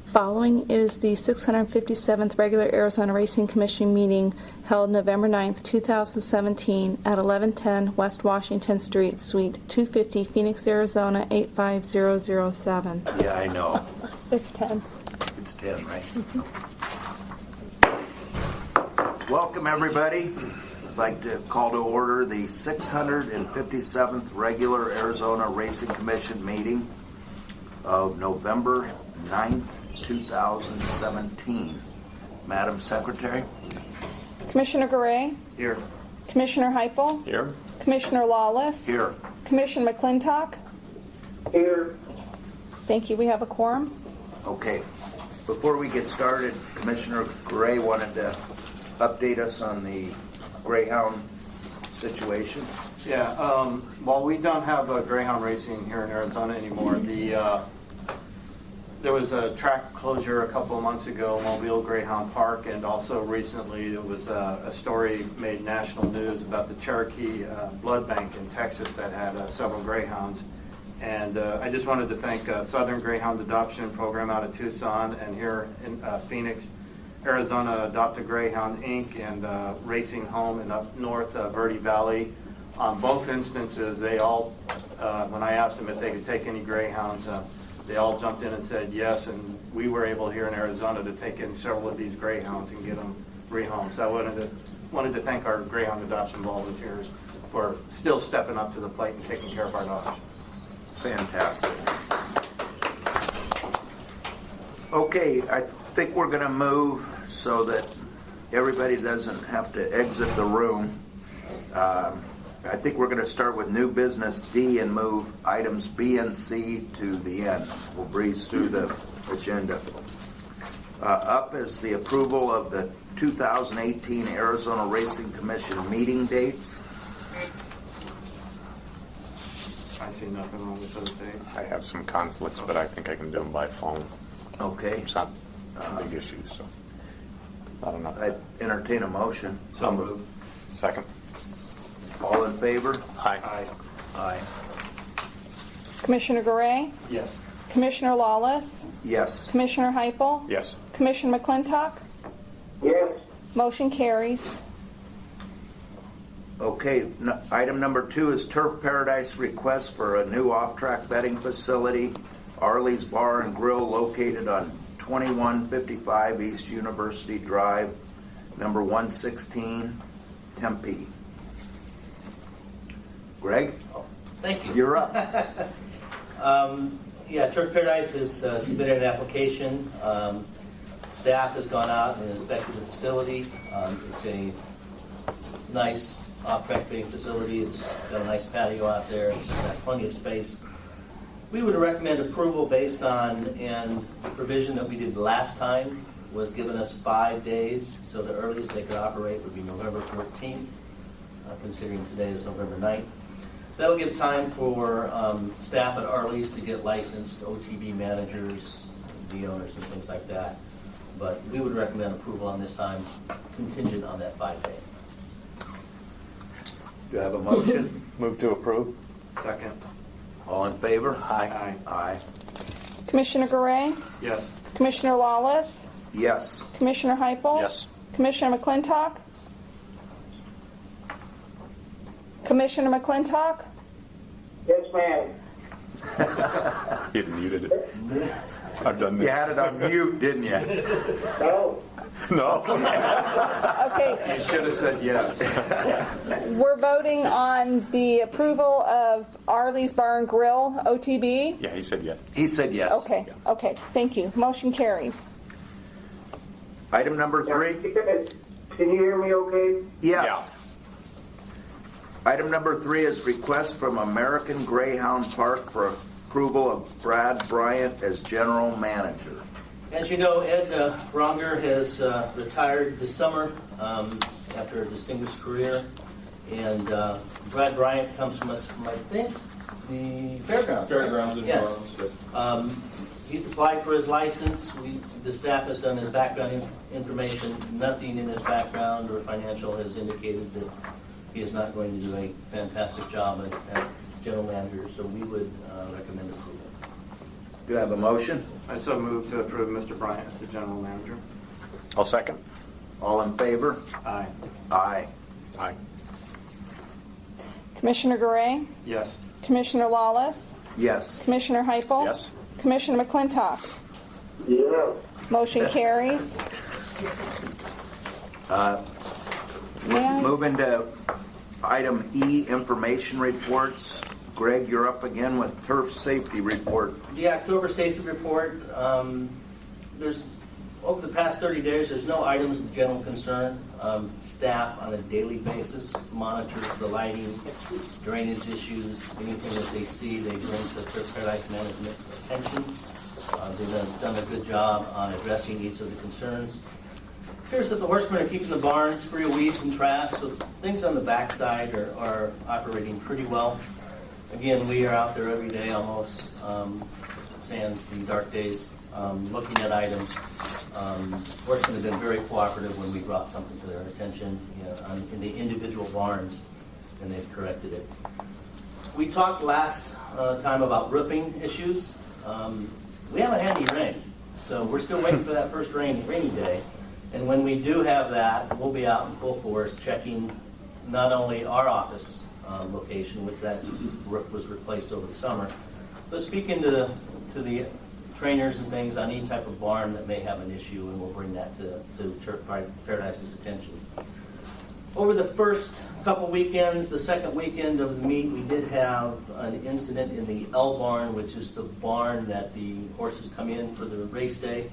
Following is the 657th regular Arizona Racing Commission meeting held November 9th, 2017 at 1110 West Washington Street, Suite 250, Phoenix, Arizona 85007. Yeah, I know. It's 10. It's 10, right? Welcome, everybody. I'd like to call to order the 657th regular Arizona Racing Commission meeting of November 9th, 2017. Madam Secretary. Commissioner Garay. Here. Commissioner Heupel. Here. Commissioner Lawless. Here. Commissioner McClintock. Here. Thank you. We have a quorum. Okay. Before we get started, Commissioner Gray wanted to update us on the Greyhound situation. Yeah, well, we don't have Greyhound racing here in Arizona anymore. There was a track closure a couple of months ago, Mobile Greyhound Park, and also recently there was a story made national news about the Cherokee Blood Bank in Texas that had several Greyhounds. And I just wanted to thank Southern Greyhound Adoption Program out of Tucson, and here in Phoenix, Arizona Adopt a Greyhound Inc. and Racing Home in up north Verde Valley. On both instances, they all, when I asked them if they could take any Greyhounds, they all jumped in and said yes, and we were able here in Arizona to take in several of these Greyhounds and get them rehomed. So I wanted to thank our Greyhound adoption volunteers for still stepping up to the plate and taking care of our dogs. Fantastic. Okay, I think we're going to move so that everybody doesn't have to exit the room. I think we're going to start with new business D and move items B and C to the end. We'll breeze through the agenda. Up is the approval of the 2018 Arizona Racing Commission meeting dates. I see nothing wrong with those dates. I have some conflicts, but I think I can do them by phone. Okay. It's not a big issue, so I don't know. I'd entertain a motion. So moved. Second. All in favor? Aye. Aye. Aye. Commissioner Garay. Yes. Commissioner Lawless. Yes. Commissioner Heupel. Yes. Commissioner McClintock. Yes. Motion carries. Okay, item number 2 is Turf Paradise request for a new off-track betting facility, Arley's Bar and Grill, located on 2155 East University Drive, number 116, Tempe. Greg? Thank you. You're up. Turf Paradise has submitted an application. Staff has gone out and inspected the facility. It's a nice off-track betting facility. It's got a nice patio out there. It's got plenty of space. We would recommend approval based on, and the provision that we did last time was given us 5 days, so the earliest they could operate would be November 14th, considering today is November 9th. That'll give time for staff at Arley's to get licensed, OTB managers, the owners, and things like that. But we would recommend approval on this time, contingent on that 5-day. Do you have a motion? Move to approve. Second. All in favor? Aye. Aye. Commissioner Garay. Yes. Commissioner Lawless. Yes. Commissioner Heupel. Yes. Commissioner McClintock. Commissioner McClintock. Yes, ma'am. You muted it. I've done You that. had it on mute, didn't you? No. No. Okay, You should have said yes. we're voting on the approval of Arley's Bar and Grill, OTB. Yeah, he said yes. He said yes. Okay, thank you. Motion carries. Item number 3? Can you hear me okay? Yes. Item number 3 is request from American Greyhound Park for approval of Brad Bryant as general manager. As you know, Ed Ronger has retired this summer after a distinguished career. And Brad Bryant comes from us from, I think, the Fairgrounds. Fairgrounds and yes. Farms, yes. He's applied for his license. The staff has done his background information. Nothing in his background or financial has indicated that he is not going to do a fantastic job as general manager. So we would recommend approval. Do you have a motion? I so move to approve Mr. Bryant as the general manager. I'll second. All in favor? Aye. Aye. Aye. Commissioner Gray, Yes. Commissioner Lawless, Yes. Commissioner Heupel. Yes. Commissioner McClintock. Yes. Motion carries. May I? Moving to item E, information reports. Greg, you're up again with turf safety report. The October safety report, there's, over the past 30 days, there's no items of general concern. Staff on a daily basis monitors the lighting, drainage issues, anything that they see, they bring to Turf Paradise Management's attention. They've done a good job on addressing each of the concerns. Here's that the horsemen are keeping the barns free of weeds and trash, so things on the backside are operating pretty well. Again, we are out there every day almost, sans the dark days, looking at items. Horsemen have been very cooperative when we brought something to their attention, in the individual barns, and they've corrected it. We talked last time about roofing issues. We haven't had any rain, so we're still waiting for that first rainy day. And when we do have that, we'll be out in full force checking not only our office location, which that roof was replaced over the summer, but speaking to the trainers and things on any type of barn that may have an issue, and we'll bring that to Turf Paradise's attention. Over the first couple weekends, the second weekend of the meet, we did have an incident in the L barn, which is the barn that the horses come in for the race day.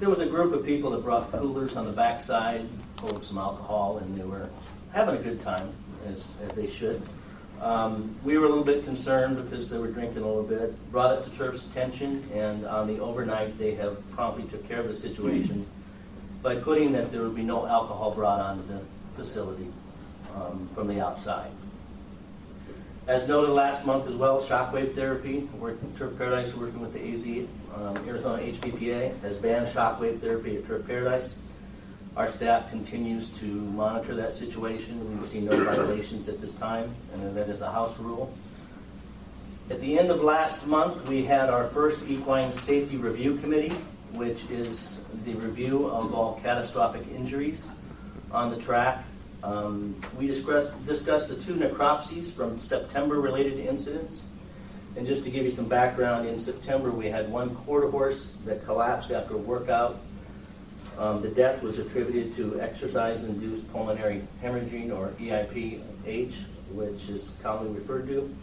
There was a group of people that brought coolers on the backside full of some alcohol, and they were having a good time, as they should. We were a little bit concerned because they were drinking a little bit. Brought it to Turf's attention, and on the overnight, they have promptly took care of the situation by putting that there would be no alcohol brought onto the facility from the outside. As noted last month as well, shockwave therapy. Turf Paradise, working with the AZ, Arizona HPPA, has banned shockwave therapy at Turf Paradise. Our staff continues to monitor that situation. We've seen no violations at this time, and that is a house rule. At the end of last month, we had our first Equine Safety Review Committee, which is the review of all catastrophic injuries on the track. We discussed the 2 necropsies from September-related incidents. And just to give you some background, in September we had one quarter horse that collapsed after a workout. The death was attributed to exercise-induced pulmonary hemorrhaging, or EIPH, which is commonly referred to.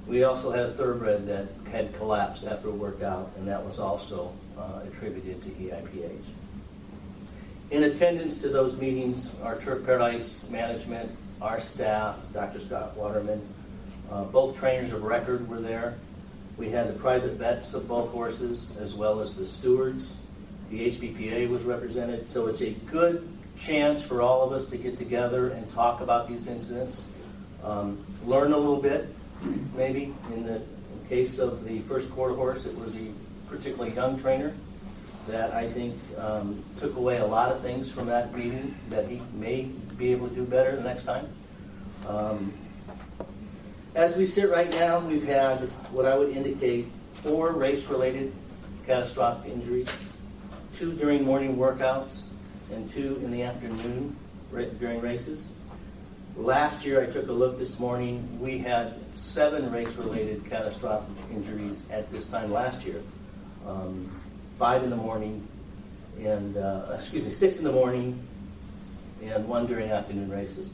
We also had a thoroughbred that had collapsed after a workout, and that was also attributed to EIPH. In attendance to those meetings, our Turf Paradise management, our staff, Dr. Scott Waterman, both trainers of record were there. We had the private vets of both horses, as well as the stewards. The HBPA was represented, so it's a good chance for all of us to get together and talk about these incidents, learn a little bit, maybe. In the case of the first quarter horse, it was a particularly young trainer that I think took away a lot of things from that meeting that he may be able to do better the next time. As we sit right now, we've had what I would indicate 4 race-related catastrophic injuries, 2 during morning workouts, and 2 in the afternoon during races. Last year, I took a look this morning. We had 7 race-related catastrophic injuries at this time last year. 5 in the morning, and 6 in the morning, and 1 during afternoon races.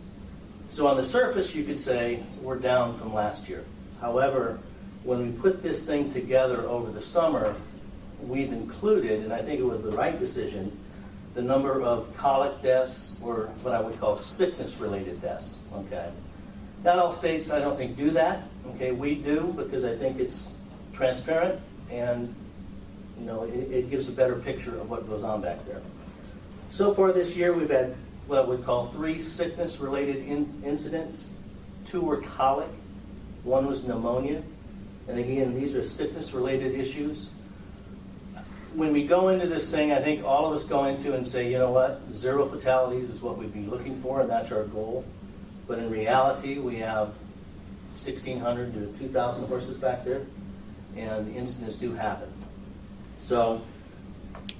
So on the surface, you could say we're down from last year. However, when we put this thing together over the summer, we've included, and I think it was the right decision, the number of colic deaths, or what I would call sickness-related deaths. Okay, not all states, I don't think, do that. Okay, we do, because I think it's transparent, and it gives a better picture of what goes on back there. So far this year, we've had what I would call 3 sickness-related incidents. 2 were colic, 1 was pneumonia, and again, these are sickness-related issues. When we go into this thing, I think all of us go into and say, you know what, 0 fatalities is what we'd be looking for, and that's our goal. But in reality, we have 1,600 to 2,000 horses back there, and incidents do happen. So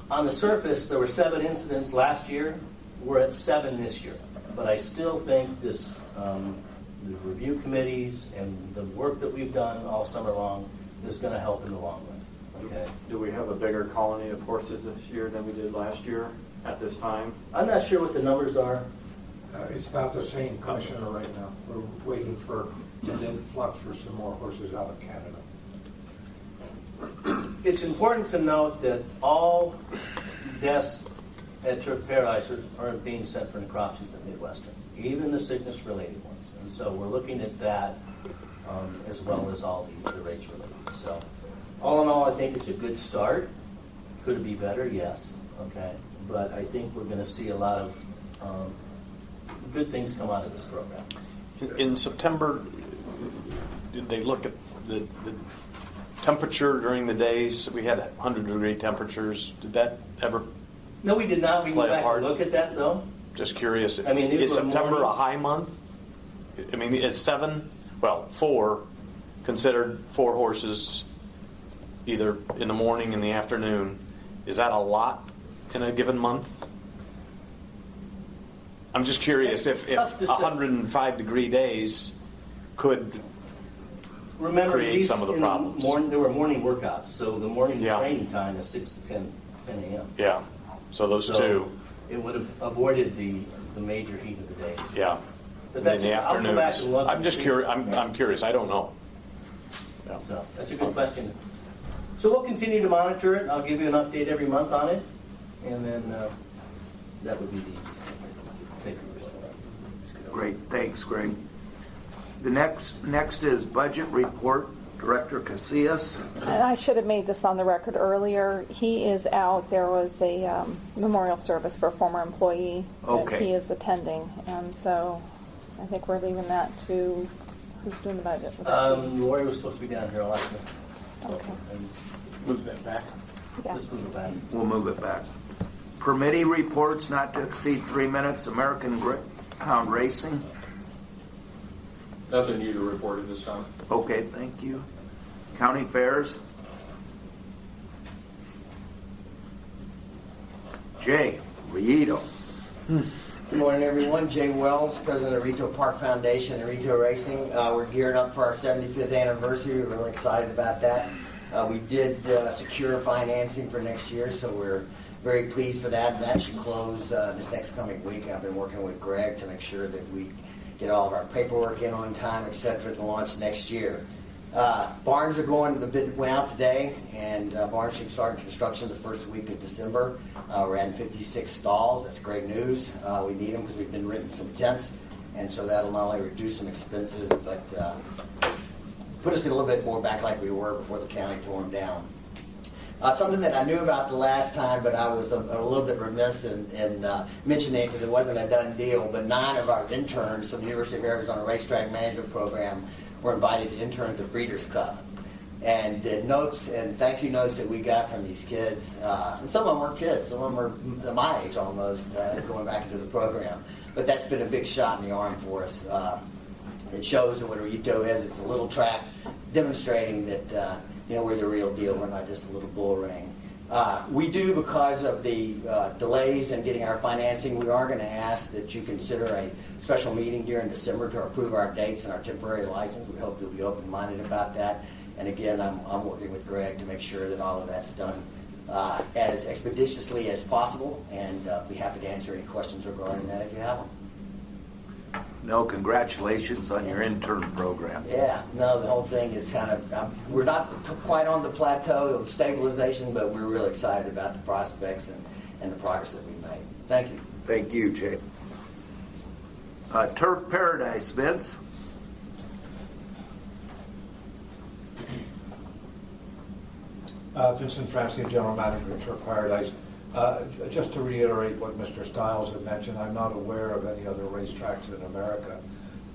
on the surface, there were 7 incidents last year. We're at 7 this year. But I still think this, the review committees and the work that we've done all summer long is going to help in the long run. Okay. Do we have a bigger colony of horses this year than we did last year at this time? I'm not sure what the numbers are. It's not the same commissioner right now. We're waiting for an influx for some more horses out of Canada. It's important to note that all deaths at Turf Paradise are being sent for necropsies at Midwestern, even the sickness-related ones. And so we're looking at that as well as all the race-related. So all in all, I think it's a good start. Could it be better? Yes. Okay. But I think we're going to see a lot of good things come out of this program. In September, did they look at the temperature during the days? We had 100-degree temperatures. Did that ever? No, we did not. We Play went a back part? and look at that, though. Just curious. I mean, these is were September morning- a high month? I mean, is 4 considered 4 horses either in the morning and the afternoon? Is that a lot in a given month? I'm just curious It's if tough to say. 105-degree days could. Remember, Create these some of the in problems. There were morning workouts, so the morning Yeah. training time is 6 to 10 a.m. Yeah. So those So two. it would have avoided the major heat of the days. Yeah. But And that's in the it. I'll go back afternoons. and look I'm and just see. curious. I'm curious. I don't know. Yeah. So that's a good question. So we'll continue to monitor it. I'll give you an update every month on it, and then that would be the takeaway. Great, thanks, Greg. The next is budget report, Director Casillas. And I should have made this on the record earlier. He is out. There was a memorial service for a former employee that Okay. he is attending, and so I think we're leaving that to who's doing the budget. Would that be- Lori was supposed to be down here last night. Okay. And Move that back. Yeah. let's move it back. We'll move it back. Permittee reports not to exceed 3 minutes, American Greyhound Racing. Nothing new to report at this time. Okay, thank you. County fairs. Jay Rito. Good morning, everyone. Jay Wells, president of Rito Park Foundation and Rito Racing. We're gearing up for our 75th anniversary. We're really excited about that. We did secure financing for next year, so we're very pleased for that. That should close this next coming week. I've been working with Greg to make sure that we get all of our paperwork in on time, et cetera, to launch next year. Barns are going, the bid went out today, and barns should start construction the first week of December. We're adding 56 stalls. That's great news. We need them because we've been renting some tents, and so that'll not only reduce some expenses, but put us a little bit more back like we were before the county tore them down. Something that I knew about the last time, but I was a little bit remiss in mentioning it because it wasn't a done deal, but 9 of our interns from the University of Arizona Racetrack Management Program were invited to intern at the Breeders' Cup. And the notes and thank you notes that we got from these kids, and some of them were kids, some of them were my age almost, going back into the program. But that's been a big shot in the arm for us. It shows that what Rito is. It's a little track demonstrating that we're the real deal. We're not just a little bull ring. We do, because of the delays in getting our financing, we are going to ask that you consider a special meeting during December to approve our dates and our temporary license. We hope you'll be open-minded about that. And again, I'm working with Greg to make sure that all of that's done as expeditiously as possible, and be happy to answer any questions regarding that if you have them. No, congratulations on your intern program. Yeah, no, the whole thing is kind of, we're not quite on the plateau of stabilization, but we're really excited about the prospects and the progress that we've made. Thank you. Thank you, Jay. Turf Paradise, Vince. Vincent Francie, General Manager of Turf Paradise. Just to reiterate what Mr. Stiles had mentioned, I'm not aware of any other racetracks in America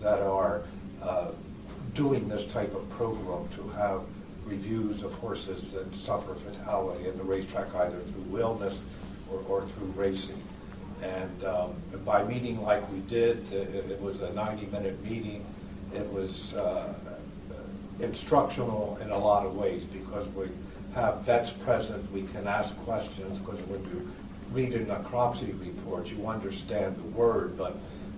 that are doing this type of program to have reviews of horses that suffer fatality at the racetrack, either through illness or through racing. And by meeting like we did, it was a 90-minute meeting. It was instructional in a lot of ways because have vets present, we can ask questions, because when you read in a CROPSI report, you understand the word, but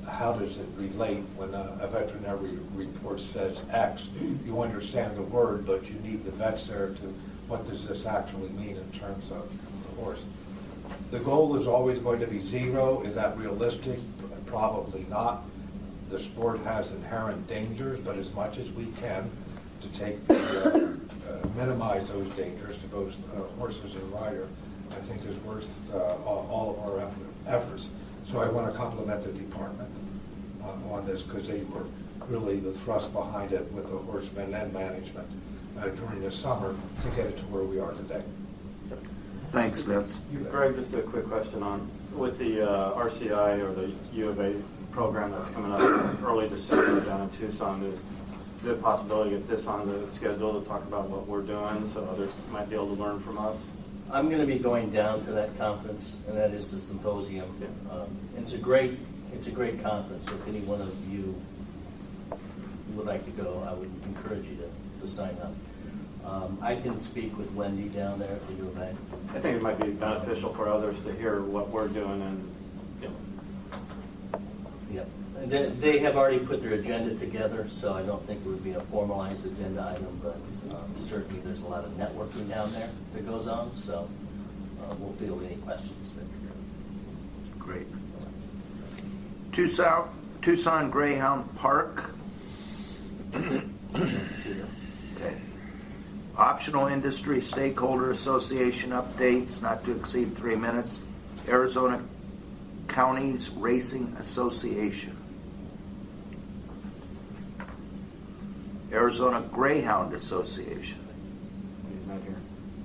how does it relate when a veterinary report says X? You understand the word, but you need the vets there to, what does this actually mean in terms of the horse? The goal is always going to be 0. Is that realistic? Probably not. The sport has inherent dangers, but as much as we can to take minimize those dangers to both horses and rider, I think is worth all of our efforts. So I want to compliment the department on this, because they were really the thrust behind it with the horsemen and management during the summer to get it to where we are today. Thanks, Vince. Greg, just a quick question on, with the RCI or the U of A program that's coming up in early December down in Tucson, is there a possibility to get this on the schedule to talk about what we're doing so others might be able to learn from us? I'm going to be going down to that conference, and that is the symposium. It's a great conference. If any one of you would like to go, I would encourage you to sign up. I can speak with Wendy down there at the U of A. I think it might be beneficial for others to hear what we're doing, and Yep. And they have already put their agenda together, so I don't think it would be a formalized agenda item, but certainly there's a lot of networking down there that goes on, so we'll field any questions. Great. Tucson Greyhound Park. Okay. Optional Industry Stakeholder Association updates, not to exceed 3 minutes. Arizona Counties Racing Association. Arizona Greyhound Association. he's not here.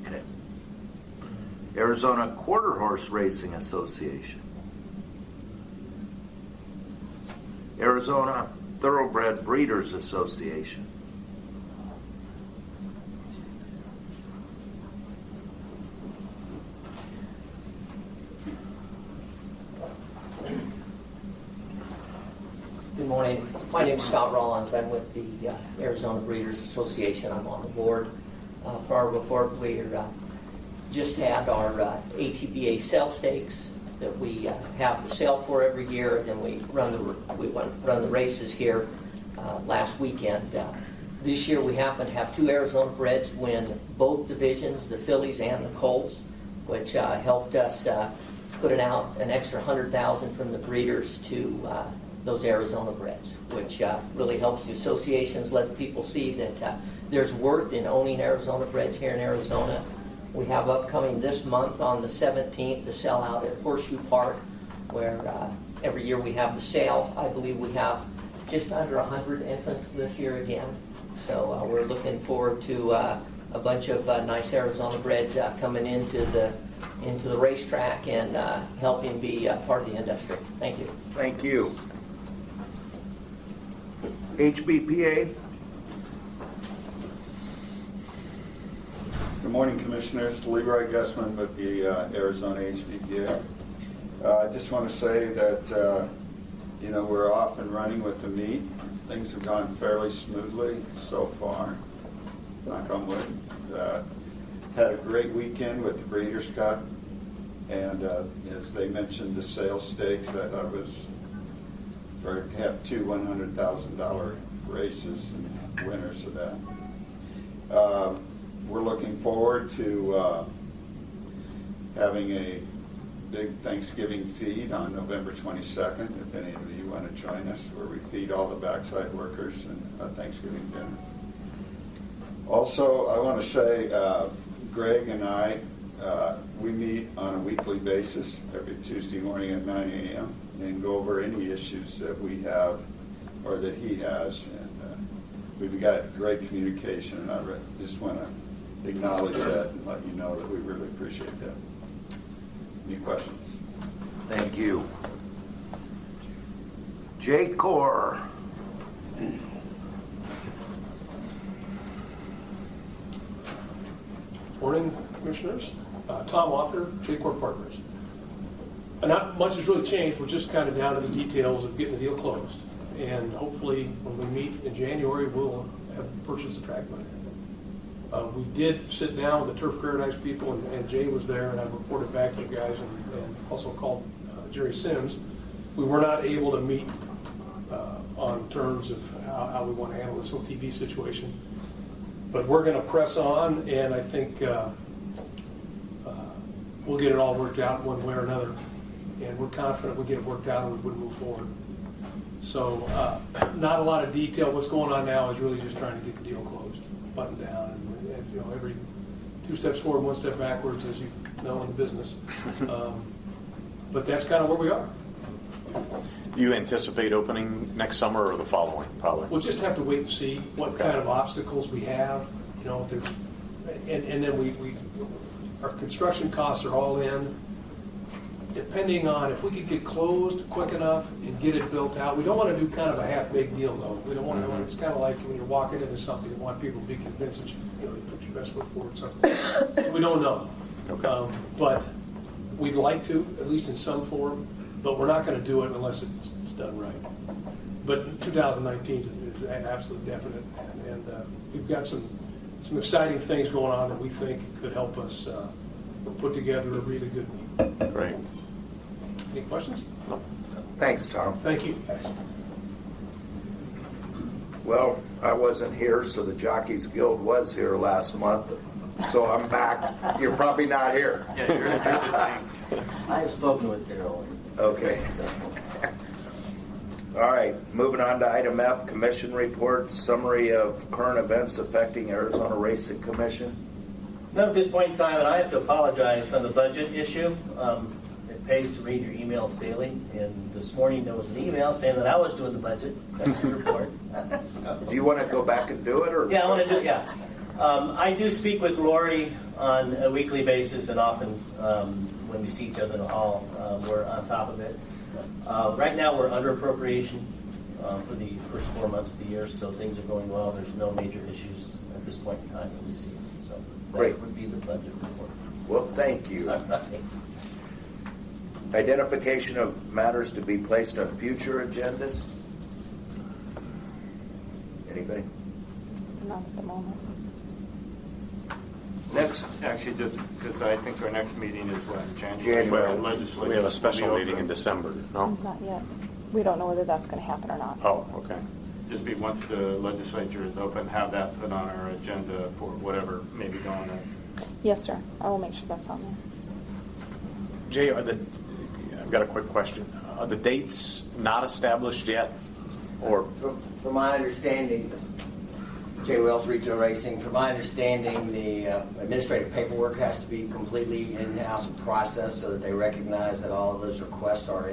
Okay. Arizona Quarter Horse Racing Association. Arizona Thoroughbred Breeders Association. Good morning. My name is Scott Rollins. I'm with the Arizona Breeders Association. I'm on the board. For our report, we just had our ATBA sale stakes that we have the sale for every year, and then we run the races here last weekend. This year we happen to have 2 Arizona breds win both divisions, the fillies and the colts, which helped us put out an extra $100,000 from the breeders to those Arizona breds, which really helps the associations let people see that there's worth in owning Arizona breds here in Arizona. We have upcoming this month on the 17th the sellout at Horseshoe Park, where every year we have the sale. I believe we have just under 100 infants this year again. So we're looking forward to a bunch of nice Arizona breds coming into the racetrack and helping be part of the industry. Thank you. Thank you. HBPA. Good morning, Commissioners. Leroy Gussman with the Arizona HBPA. I just want to say that, we're off and running with the meet. Things have gone fairly smoothly so far, knock on wood. Had a great weekend with the Breeders' Cup, and as they mentioned, the sales stakes, I thought it was to have 2 $100,000 races and winners of that. We're looking forward to having a big Thanksgiving feed on November 22nd, if any of you want to join us, where we feed all the backside workers and a Thanksgiving dinner. Also, I want to say, Greg and I, we meet on a weekly basis every Tuesday morning at 9 a.m. and go over any issues that we have or that he has. And we've got great communication, and I just want to acknowledge that and let you know that we really appreciate that. Any questions? Thank you. Jay Core. Morning, Commissioners. Tom Author, J-Corp Partners. Not much has really changed. We're just kind of down to the details of getting the deal closed. And hopefully, when we meet in January, we'll have purchased the track money. We did sit down with the Turf Paradise people, and Jay was there, and I reported back to you guys, and also called Jerry Sims. We were not able to meet on terms of how we want to handle this whole TV situation. But we're going to press on, and I think we'll get it all worked out one way or another. And we're confident we'll get it worked out and we would move forward. So not a lot of detail. What's going on now is really just trying to get the deal closed, buttoned down. And you know, every 2 steps forward, 1 step backwards, as you know in the business. But that's kind of where we are. Do you anticipate opening next summer or the following, probably? We'll just have to wait and see what kind of obstacles we have. You know, if there's, and then we our construction costs are all in. Depending on if we could get closed quick enough and get it built out. We don't want to do kind of a half-baked deal, though. We don't want to. It's kind of like when you're walking into something, you want people to be convinced that you put your best foot forward. So we don't know. Okay. But we'd like to, at least in some form. But we're not going to do it unless it's done right. But 2019 is absolutely definite, and we've got some exciting things going on that we think could help us put together a really good meeting. Great. Any questions? No. Thanks, Tom. Thank you, guys. Well, I wasn't here, so the Jockeys Guild was here last month. So I'm back. You're probably not here. Yeah, you're in a good team. I have spoken with Daryl. Okay. All right, moving on to item F, commission reports, summary of current events affecting Arizona Racing Commission. Now, at this point in time, and I have to apologize on the budget issue. It pays to read your emails daily, and this morning there was an email saying that I was doing the budget. That's the report. Do you want to go back and do it? Or? Yeah, I want to do it, yeah. I do speak with Lori on a weekly basis, and often when we see each other in the hall, we're on top of it. Right now we're under appropriation for the first 4 months of the year, so things are going well. There's no major issues at this point in time that we see. So that Great. would be the budget report. Well, thank you. Identification of matters to be placed on future agendas. Anybody? Not at the moment. Next. Actually, just because I think our next meeting is what, January? January. Legislature. We have a special will be meeting in open. December, no? Not yet. We don't know whether that's going to happen or not. Oh, okay. Just be once the legislature is open, have that put on our agenda for whatever may be going on. Yes, sir. I will make sure that's on there. Jay, I've got a quick question. Are the dates not established yet? Or From my understanding, Jay Wells, Retail Racing, from my understanding, the administrative paperwork has to be completely in-house and processed so that they recognize that all of those requests are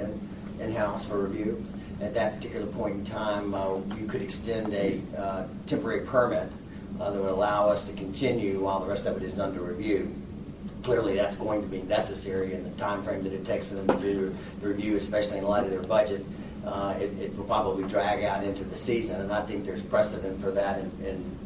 in-house for review. At that particular point in time, you could extend a temporary permit that would allow us to continue while the rest of it is under review. Clearly, that's going to be necessary in the time frame that it takes for them to do the review, especially in light of their budget. It will probably drag out into the season, and I think there's precedent for that in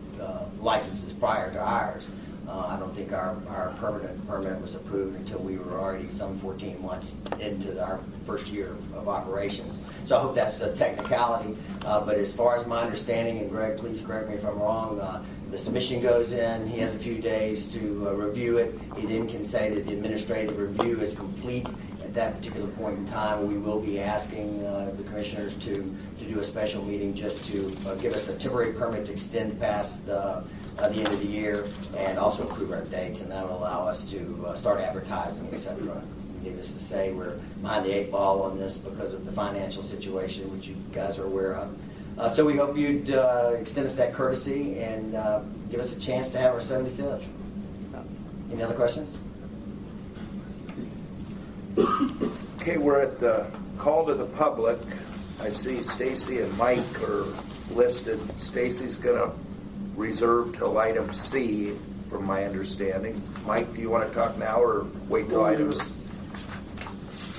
licenses prior to ours. I don't think our permanent permit was approved until we were already some 14 months into our first year of operations. So I hope that's a technicality. But as far as my understanding, and Greg, please correct me if I'm wrong, the submission goes in, he has a few days to review it. He then can say that the administrative review is complete. At that particular point in time, we will be asking the commissioners to do a special meeting just to give us a temporary permit to extend past the end of the year and also approve our dates, and that will allow us to start advertising, etc. Needless to say, we're behind the 8 ball on this because of the financial situation, which you guys are aware of. So we hope you'd extend us that courtesy and give us a chance to have our 75th. Any other questions? Okay, we're at the call to the public. I see Stacy and Mike are listed. Stacy's going to reserve till item C, from my understanding. Mike, do you want to talk now or wait till items?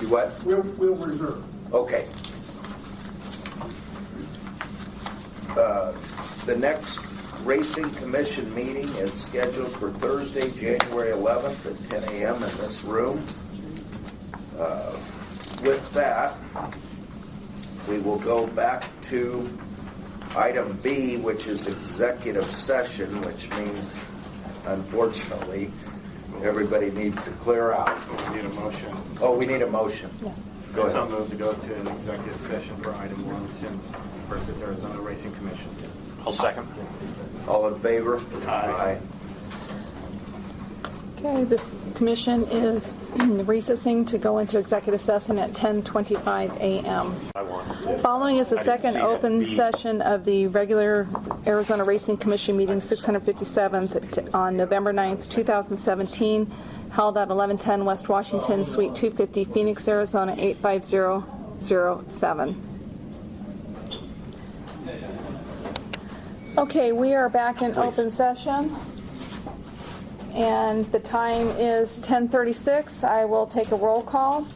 You what? We'll reserve. Okay. The next Racing Commission meeting is scheduled for Thursday, January 11th at 10 a.m. in this room. With that, we will go back to item B, which is executive session, which means unfortunately, everybody needs to clear out. We need a motion. Oh, we need a motion. Yes. Go So ahead. moved to go to an executive session for item 1, Sims versus Arizona Racing Commission. I'll second. All in favor? Aye. Okay, this commission is recessing to go into executive session at 10:25 a.m. I want to. Following is the I didn't second see that open B. session of the regular Arizona Racing Commission meeting 657th on November 9th, 2017, held at 1110 West Washington, Suite 250, Phoenix, Arizona 85007. Okay, we are back in open session. And the time is 10:36. I will take a roll call.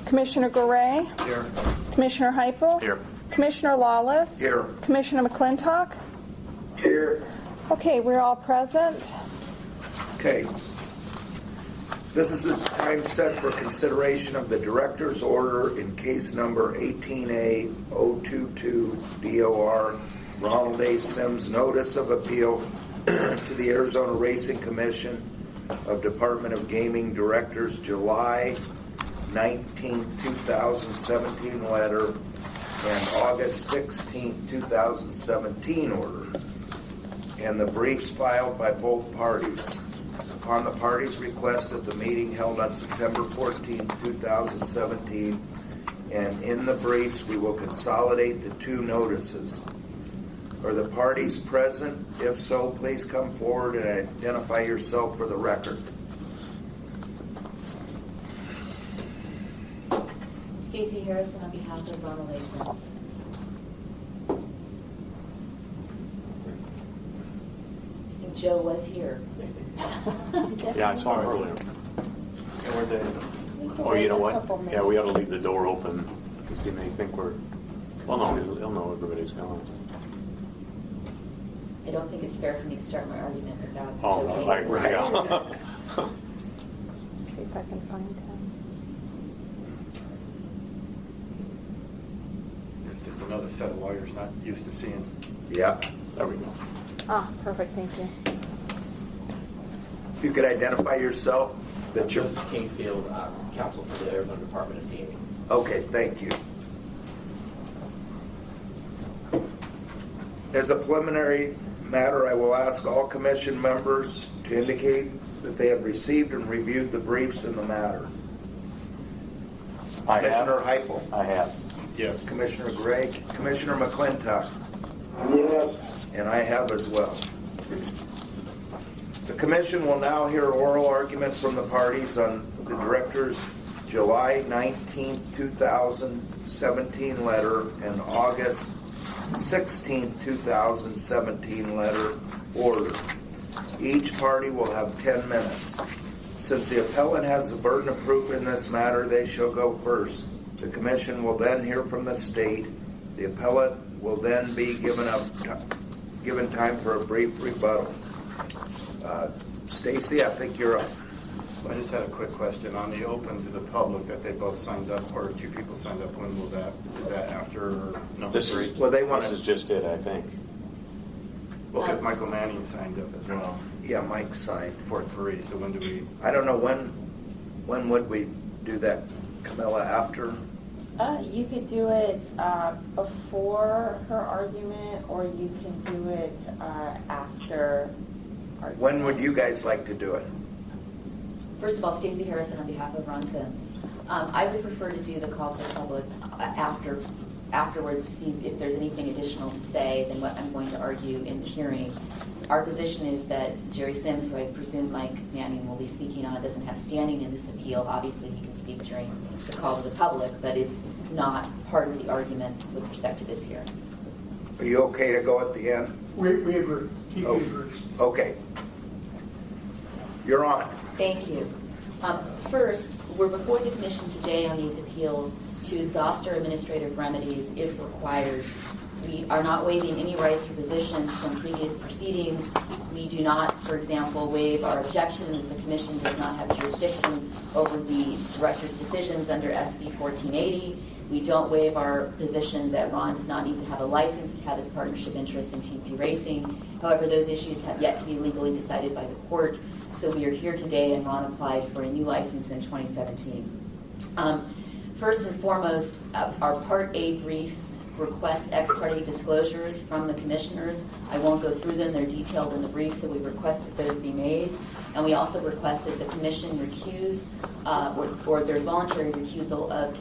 Commissioner Garay. Here. Commissioner Heupel. Here. Commissioner Lawless. Here. Commissioner McClintock. Here. Okay, we're all present. Okay. This is a time set for consideration of the director's order in case number 18A-022 DOR Ronald A. Sims notice of appeal to the Arizona Racing Commission of Department of Gaming Directors July 19, 2017 letter and August 16, 2017 order, and the briefs filed by both parties. Upon the parties' request at the meeting held on September 14, 2017, and in the briefs we will consolidate the two notices. Are the parties present? If so, please come forward and identify yourself for the record. Stacey Harrison on behalf of Ronald A. Sims. I think Joe was here. Yeah, I saw him earlier. And we're there. Oh, you know what? Yeah, we ought to leave the door open because he may think we're. Well, no, he'll know everybody's gone. I don't think it's fair for me to start my argument without Oh, Joe no, being right, here. right. See if I can find him. It's just another set of lawyers not used to seeing. Yeah. There we go. Ah, perfect, thank you. If you could identify yourself. That you're, Joseph Kingfield, counsel for the Arizona Department of Gaming. okay, thank you. As a preliminary matter, I will ask all commission members to indicate that they have received and reviewed the briefs in the matter. I Commissioner have. Heupel. I have. Yes. Commissioner Gray. Commissioner McClintock. Yes. And I have as well. The commission will now hear oral argument from the parties on the director's July 19, 2017 letter and August 16, 2017 letter order. Each party will have 10 minutes. Since the appellant has the burden of proof in this matter, they shall go first. The commission will then hear from the state. The appellant will then be given time for a brief rebuttal. Stacy, I think you're up. I just had a quick question on the open to the public that they both signed up for. 2 people signed up. When will that? Is that after number This 3? is, Well, they want this to- is just it, I think. Well, because Michael Manning signed up as well Yeah, Mike signed. for 3. So when do we? I don't know when would we do that, Camilla, after? You could do it before her argument, or you can do it after argument. When would you guys like to do it? First of all, Stacey Harrison on behalf of Ron Sims. I would prefer to do the call to the public afterwards to see if there's anything additional to say than what I'm going to argue in the hearing. Our position is that Jerry Sims, who I presume Mike Manning will be speaking on, doesn't have standing in this appeal. Obviously, he can speak during the call to the public, but it's not part of the argument with respect to this hearing. Are you okay to go at the end? We agree. He Oh. agrees. Okay. You're on. Thank you. First, we're before the commission today on these appeals to exhaust our administrative remedies if required. We are not waiving any rights or positions from previous proceedings. We do not, for example, waive our objection that the commission does not have jurisdiction over the director's decisions under SB 1480. We don't waive our position that Ron does not need to have a license to have his partnership interest in TP Racing. However, those issues have yet to be legally decided by the court. So we are here today, and Ron applied for a new license in 2017. First and foremost, our Part A brief requests ex parte disclosures from the commissioners. I won't go through them. They're detailed in the brief, so we request that those be made. And we also request that the commission recuse, or there's voluntary recusal of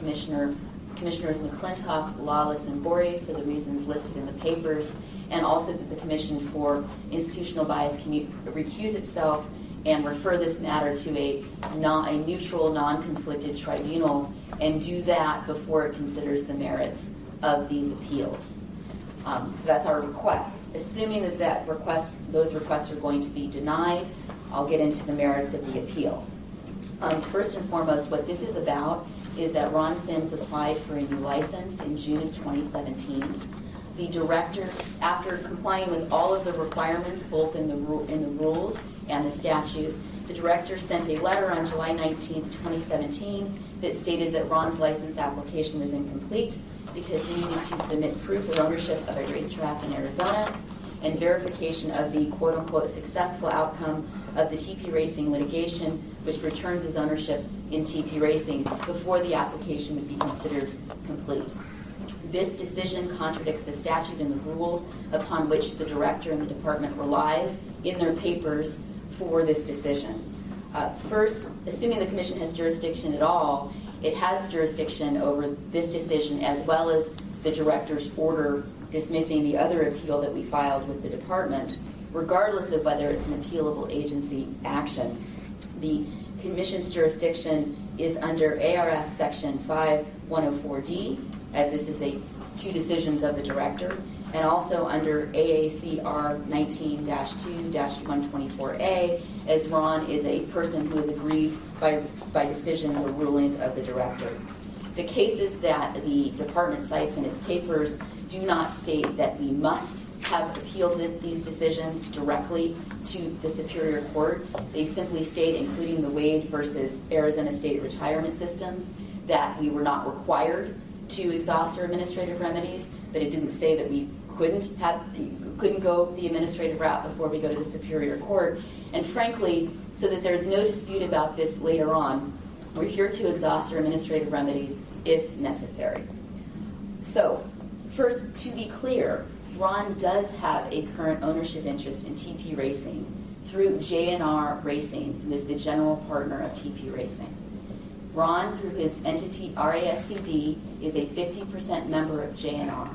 Commissioners McClintock, Lawless, and Borey for the reasons listed in the papers, and also that the Commission for Institutional Bias recuse itself and refer this matter to a neutral, non-conflicted tribunal, and do that before it considers the merits of these appeals. So that's our request. Assuming that those requests are going to be denied, I'll get into the merits of the appeals. First and foremost, what this is about is that Ron Sims applied for a new license in June of 2017. The director, after complying with all of the requirements, both in the rules and the statute, the director sent a letter on July 19, 2017 that stated that Ron's license application was incomplete because he needed to submit proof of ownership of a racetrack in Arizona and verification of the quote-unquote successful outcome of the TP Racing litigation, which returns his ownership in TP Racing before the application would be considered complete. This decision contradicts the statute and the rules upon which the director and the department relies in their papers for this decision. First, assuming the commission has jurisdiction at all, it has jurisdiction over this decision as well as the director's order dismissing the other appeal that we filed with the department, regardless of whether it's an appealable agency action. The commission's jurisdiction is under ARS Section 5104D, as this is two decisions of the director, and also under AACR 19-2-124A, as Ron is a person who is aggrieved by decisions or rulings of the director. The cases that the department cites in its papers do not state that we must have appealed these decisions directly to the Superior Court. They simply state, including the Wade versus Arizona State Retirement Systems, that we were not required to exhaust our administrative remedies, but it didn't say that we couldn't go the administrative route before we go to the Superior Court. And frankly, so that there's no dispute about this later on, we're here to exhaust our administrative remedies if necessary. So, first, to be clear, Ron does have a current ownership interest in TP Racing through JNR Racing, who is the general partner of TP Racing. Ron, through his entity RASCD, is a 50% member of JNR.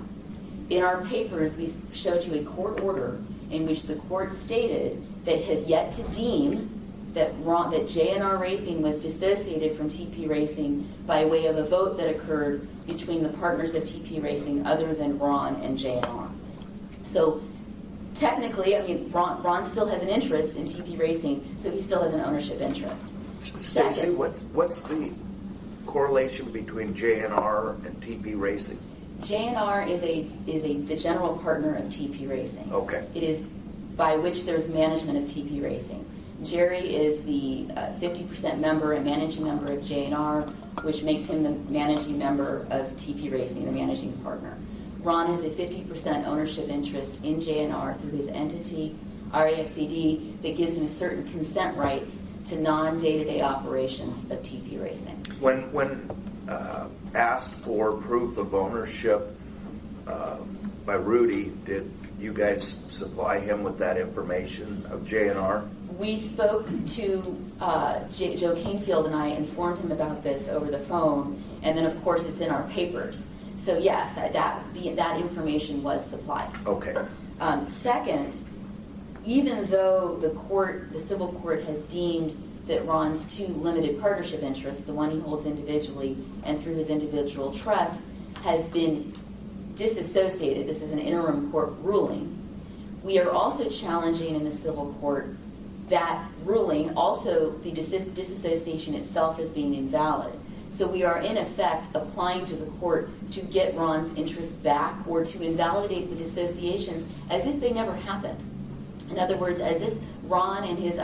In our papers, we showed you a court order in which the court stated that it has yet to deem that JNR Racing was dissociated from TP Racing by way of a vote that occurred between the partners of TP Racing other than Ron and JNR. So technically, I mean, Ron still has an interest in TP Racing, so he still has an ownership interest. Stacy, what's the correlation between JNR and TP Racing? JNR is the general partner of TP Racing. Okay. It is by which there's management of TP Racing. Jerry is the 50% member and managing member of JNR, which makes him the managing member of TP Racing, the managing partner. Ron has a 50% ownership interest in JNR through his entity, RASCD, that gives him certain consent rights to non-day-to-day operations of TP Racing. When asked for proof of ownership by Rudy, did you guys supply him with that information of JNR? We spoke to Joe Kingfield, and I informed him about this over the phone, and then of course it's in our papers. So yes, that information was supplied. Okay. Second, even though the civil court has deemed that Ron's two limited partnership interests, the one he holds individually and through his individual trust, has been disassociated, this is an interim court ruling, we are also challenging in the civil court that ruling, also the disassociation itself as being invalid. So we are in effect applying to the court to get Ron's interests back or to invalidate the dissociations as if they never happened. In other words, as if Ron and his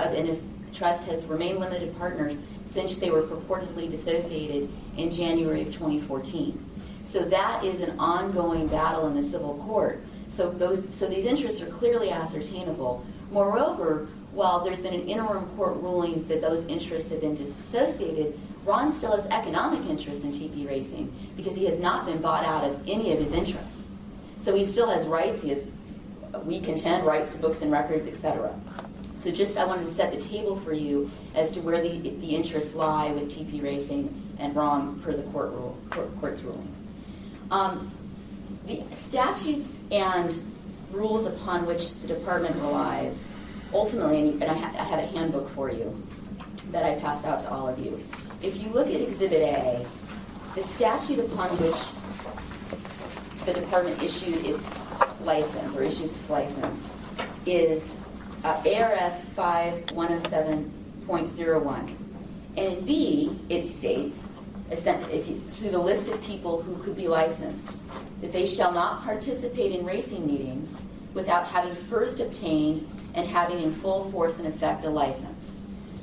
trust has remained limited partners since they were purportedly dissociated in January of 2014. So that is an ongoing battle in the civil court. So these interests are clearly ascertainable. Moreover, while there's been an interim court ruling that those interests have been disassociated, Ron still has economic interest in TP Racing because he has not been bought out of any of his interests. So he still has rights. He has, we contend, rights to books and records, etc. So just I wanted to set the table for you as to where the interests lie with TP Racing and Ron per the court's ruling. The statutes and rules upon which the department relies, ultimately, and I have a handbook for you that I passed out to all of you. If you look at Exhibit A, the statute upon which the department issued its license or issues its license is ARS 5107.01. And in B, it states, through the list of people who could be licensed, that they shall not participate in racing meetings without having first obtained and having in full force and effect a license.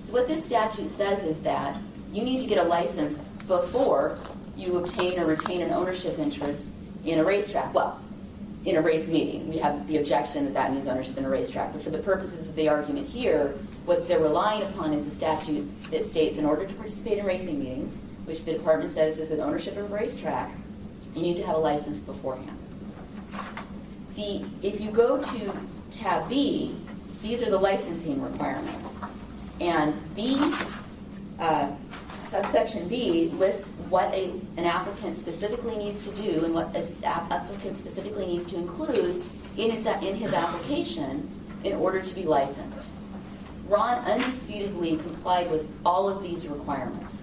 So what this statute says is that you need to get a license before you obtain or retain an ownership interest in a racetrack. Well, in a race meeting. We have the objection that that means ownership in a racetrack. But for the purposes of the argument here, what they're relying upon is a statute that states in order to participate in racing meetings, which the department says is an ownership of a racetrack, you need to have a license beforehand. If you go to tab B, these are the licensing requirements. And B, subsection B lists what an applicant specifically needs to do and what an applicant specifically needs to include in his application in order to be licensed. Ron undisputedly complied with all of these requirements.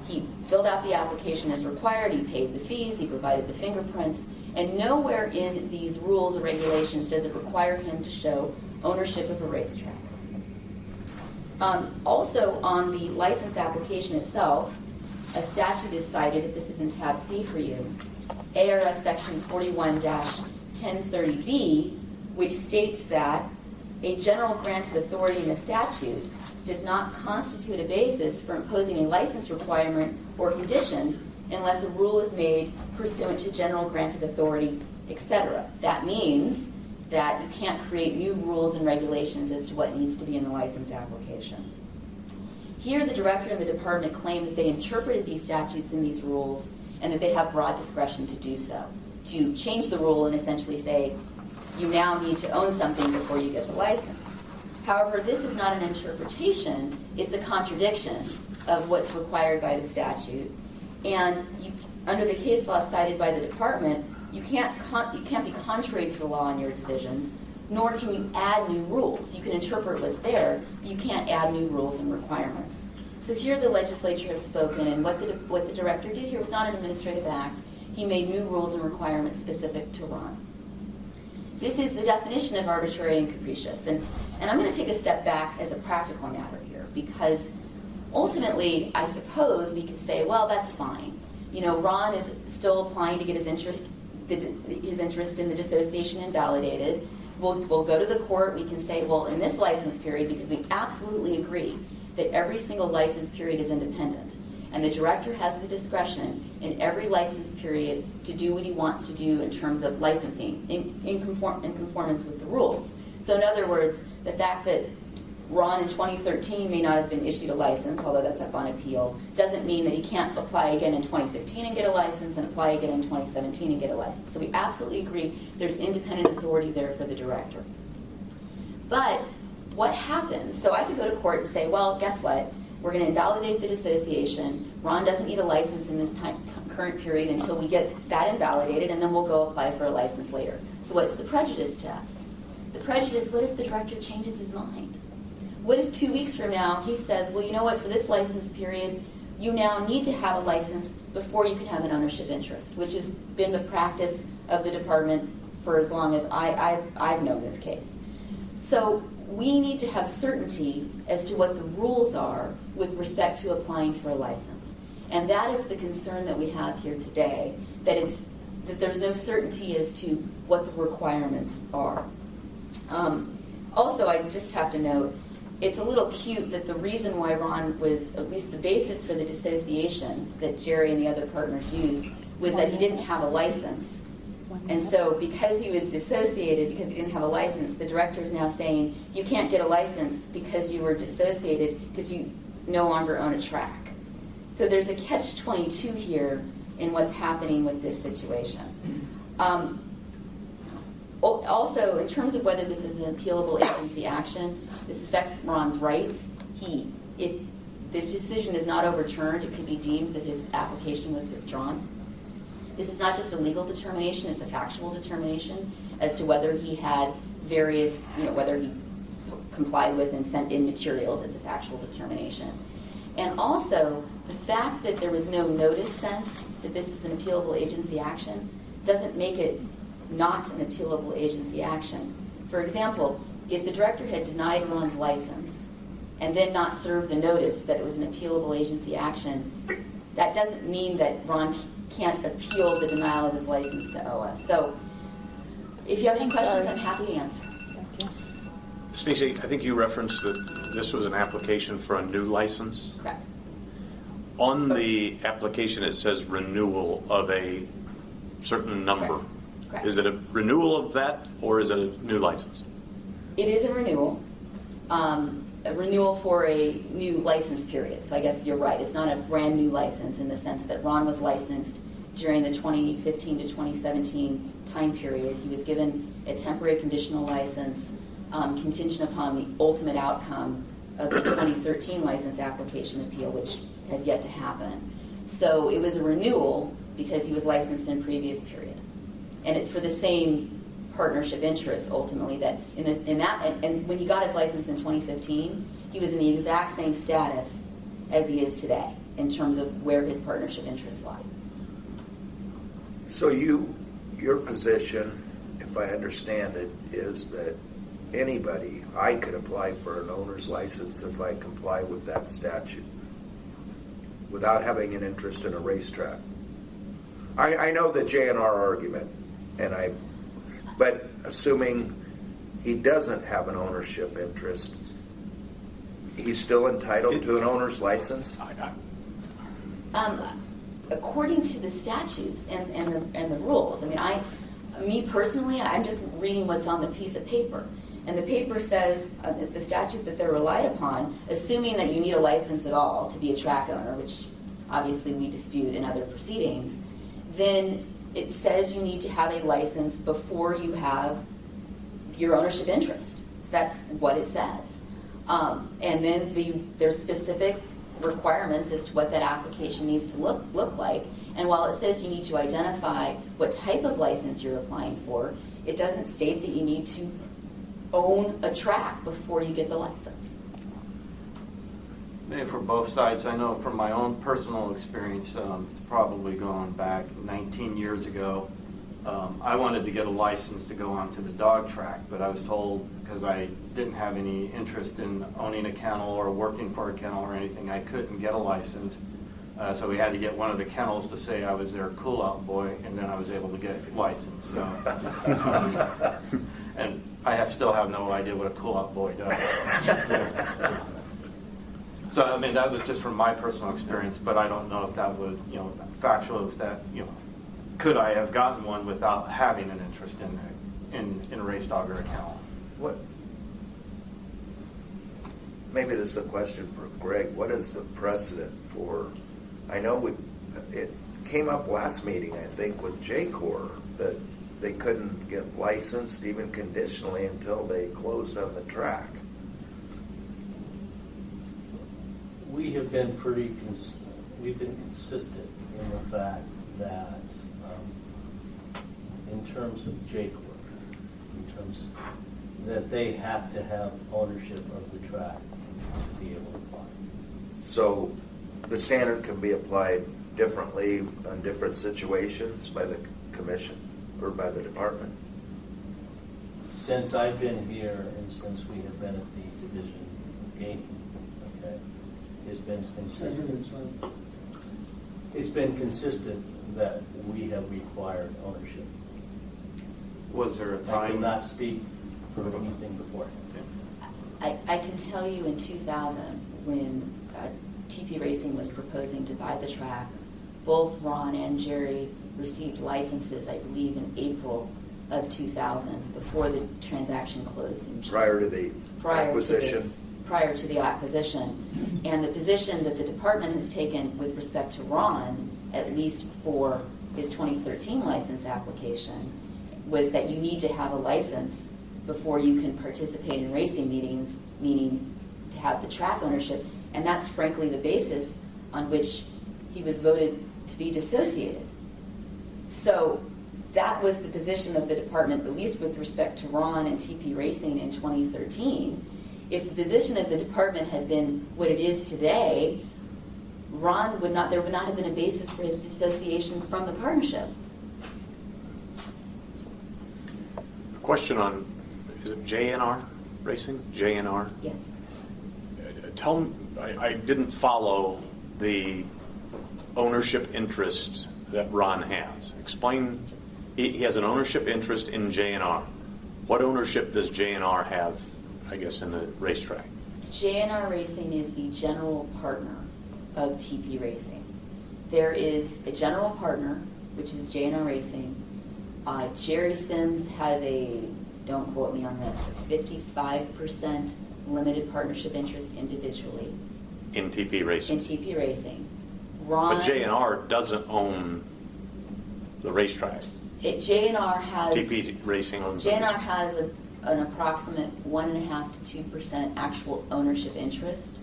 He filled out the application as required, he paid the fees, he provided the fingerprints, and nowhere in these rules or regulations does it require him to show ownership of a racetrack. Also, on the license application itself, a statute is cited, if this is in tab C for you, ARS section 41-1030B, which states that a general grant of authority in the statute does not constitute a basis for imposing a license requirement or condition unless a rule is made pursuant to general grant of authority, etc. That means that you can't create new rules and regulations as to what needs to be in the license application. Here, the director and the department claim that they interpreted these statutes and these rules and that they have broad discretion to do so, to change the rule and essentially say, you now need to own something before you get the license. However, this is not an interpretation, it's a contradiction of what's required by the statute. And under the case law cited by the department, you can't be contrary to the law in your decisions, nor can you add new rules. You can interpret what's there, but you can't add new rules and requirements. So here the legislature has spoken, and what the director did here was not an administrative act. He made new rules and requirements specific to Ron. This is the definition of arbitrary and capricious. And I'm going to take a step back as a practical matter here, because ultimately, I suppose we could say, well, that's fine. You know, Ron is still applying to get his interest in the dissociation invalidated. We'll go to the court. We can say, well, in this license period, because we absolutely agree that every single license period is independent, and the director has the discretion in every license period to do what he wants to do in terms of licensing in conformance with the rules. So in other words, the fact that Ron in 2013 may not have been issued a license, although that's up on appeal, doesn't mean that he can't apply again in 2015 and get a license and apply again in 2017 and get a license. So we absolutely agree there's independent authority there for the director. But what happens? So I could go to court and say, well, guess what? We're going to invalidate the dissociation. Ron doesn't need a license in this current period until we get that invalidated, and then we'll go apply for a license later. So what's the prejudice to us? The prejudice, what if the director changes his mind? What if 2 weeks from now he says, well, you know what, for this license period, you now need to have a license before you can have an ownership interest, which has been the practice of the department for as long as I've known this case. So we need to have certainty as to what the rules are with respect to applying for a license. And that is the concern that we have here today, that there's no certainty as to what the requirements are. Also, I just have to note, it's a little cute that the reason why Ron was, at least the basis for the dissociation that Jerry and the other partners used, was that he didn't have a license. And so because he was dissociated, because he didn't have a license, the director is now saying you can't get a license because you were dissociated because you no longer own a track. So there's a catch-22 here in what's happening with this situation. Also, in terms of whether this is an appealable agency action, this affects Ron's rights. If this decision is not overturned, it could be deemed that his application was withdrawn. This is not just a legal determination, it's a factual determination as to whether he had various, whether he complied with and sent in materials. It's a factual determination. And also, the fact that there was no notice sent that this is an appealable agency action doesn't make it not an appealable agency action. For example, if the director had denied Ron's license and then not served the notice that it was an appealable agency action, that doesn't mean that Ron can't appeal the denial of his license to OA. So if you have any questions, I'm happy to answer. Stacey, I think you referenced that this was an application for a new license. Correct. On the application, it says renewal of a certain number. Correct. Is it a renewal of that, or is it a new license? It is a renewal for a new license period. So I guess you're right. It's not a brand new license in the sense that Ron was licensed during the 2015 to 2017 time period. He was given a temporary conditional license contingent upon the ultimate outcome of the 2013 license application appeal, which has yet to happen. So it was a renewal because he was licensed in a previous period. And it's for the same partnership interest, ultimately, that and when he got his license in 2015, he was in the exact same status as he is today in terms of where his partnership interests lie. So your position, if I understand it, is that I could apply for an owner's license if I comply with that statute without having an interest in a racetrack. I know the JNR argument, but assuming he doesn't have an ownership interest, he's still entitled to an owner's license? According to the statutes and the rules, me personally, I'm just reading what's on the piece of paper. And the paper says, the statute that they're relied upon, assuming that you need a license at all to be a track owner, which obviously we dispute in other proceedings, then it says you need to have a license before you have your ownership interest. So that's what it says. And then there's specific requirements as to what that application needs to look like. And while it says you need to identify what type of license you're applying for, it doesn't state that you need to own a track before you get the license. Maybe for both sides, I know from my own personal experience, probably going back 19 years ago, I wanted to get a license to go onto the dog track, but I was told because I didn't have any interest in owning a kennel or working for a kennel or anything, I couldn't get a license. So we had to get one of the kennels to say I was their cool-out boy, and then I was able to get a license. So, and I still have no idea what a cool-out boy does. So, that was just from my personal experience, but I don't know if that was, factual, if that, could I have gotten one without having an interest in a race dog or a kennel? Maybe this is a question for Greg. What is the precedent for, I know it came up last meeting, I think, with J-Corps, that they couldn't get licensed even conditionally until they closed on the track. We have been we've been consistent in the fact that in terms of J-Corps, in terms that they have to have ownership of the track to be able to apply. So the standard can be applied differently on different situations by the commission or by the department? Since I've been here and since we have been at the division gaming, it's been consistent. It's been consistent that we have required ownership. Was there a time? I cannot speak for anything before. I can tell you in 2000, when TP Racing was proposing to buy the track, both Ron and Jerry received licenses, I believe, in April of 2000, before the transaction closed in June. Prior to the acquisition. Prior to the acquisition. And the position that the department has taken with respect to Ron, at least for his 2013 license application, was that you need to have a license before you can participate in racing meetings, meaning to have the track ownership. And that's frankly the basis on which he was voted to be dissociated. So that was the position of the department, at least with respect to Ron and TP Racing in 2013. If the position of the department had been what it is today, there would not have been a basis for his dissociation from the partnership. Question on, is it JNR Racing? JNR? Yes. Tell me, I didn't follow the ownership interest that Ron has. Explain, he has an ownership interest in JNR. What ownership does JNR have, I guess, in the racetrack? JNR Racing is the general partner of TP Racing. There is a general partner, which is JNR Racing. Jerry Sims has don't quote me on this, 55% limited partnership interest individually. In TP Racing? In TP Racing. Ron, but JNR doesn't own the racetrack. JNR has... TP Racing owns JNR has an approximate 1.5 to 2% actual ownership interest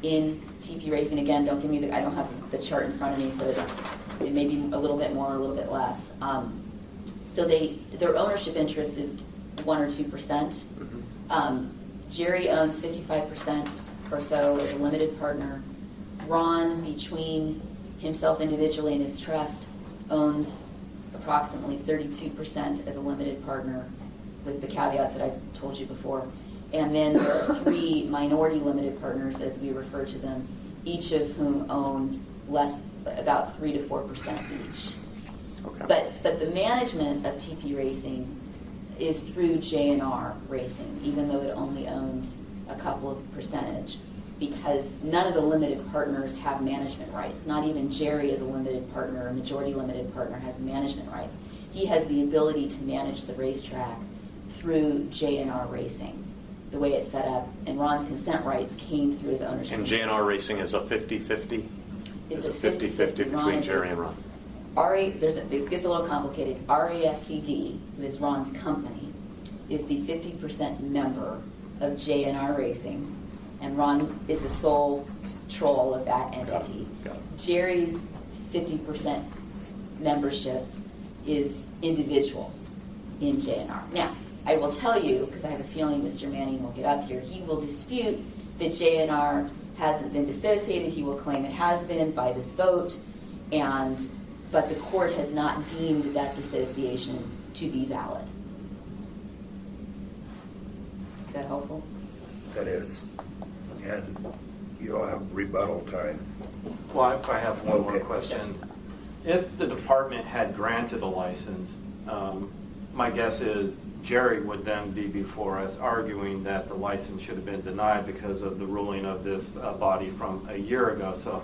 in TP Racing. Again, don't give me I don't have the chart in front of me, so it may be a little bit more or a little bit less. So their ownership interest is 1 or 2%. Mm-hmm. Jerry owns 55% or so as a limited partner. Ron, between himself individually and his trust, owns approximately 32% as a limited partner, with the caveats that I told you before. And then there are 3 minority limited partners, as we refer to them, each of whom own about 3 to 4% each. Okay. But the management of TP Racing is through JNR Racing, even though it only owns a couple of percentage, because none of the limited partners have management rights. Not even Jerry as a limited partner, a majority limited partner, has management rights. He has the ability to manage the racetrack through JNR Racing, the way it's set up, and Ron's consent rights came through his ownership. And JNR Racing is a 50-50? It's a 50-50 between Jerry and Ron. It gets a little complicated. RASCD, who is Ron's company, is the 50% member of JNR Racing, and Ron is the sole troll of that entity. Got it. Jerry's 50% membership is individual in JNR. Now, I will tell you, because I have a feeling Mr. Manning will get up here, he will dispute that JNR hasn't been dissociated. He will claim it has been by this vote, but the court has not deemed that dissociation to be valid. Is that helpful? That is. And you'll have rebuttal time. Well, I have one more question. If the department had granted a license, my guess is Jerry would then be before us arguing that the license should have been denied because of the ruling of this body from a year ago. So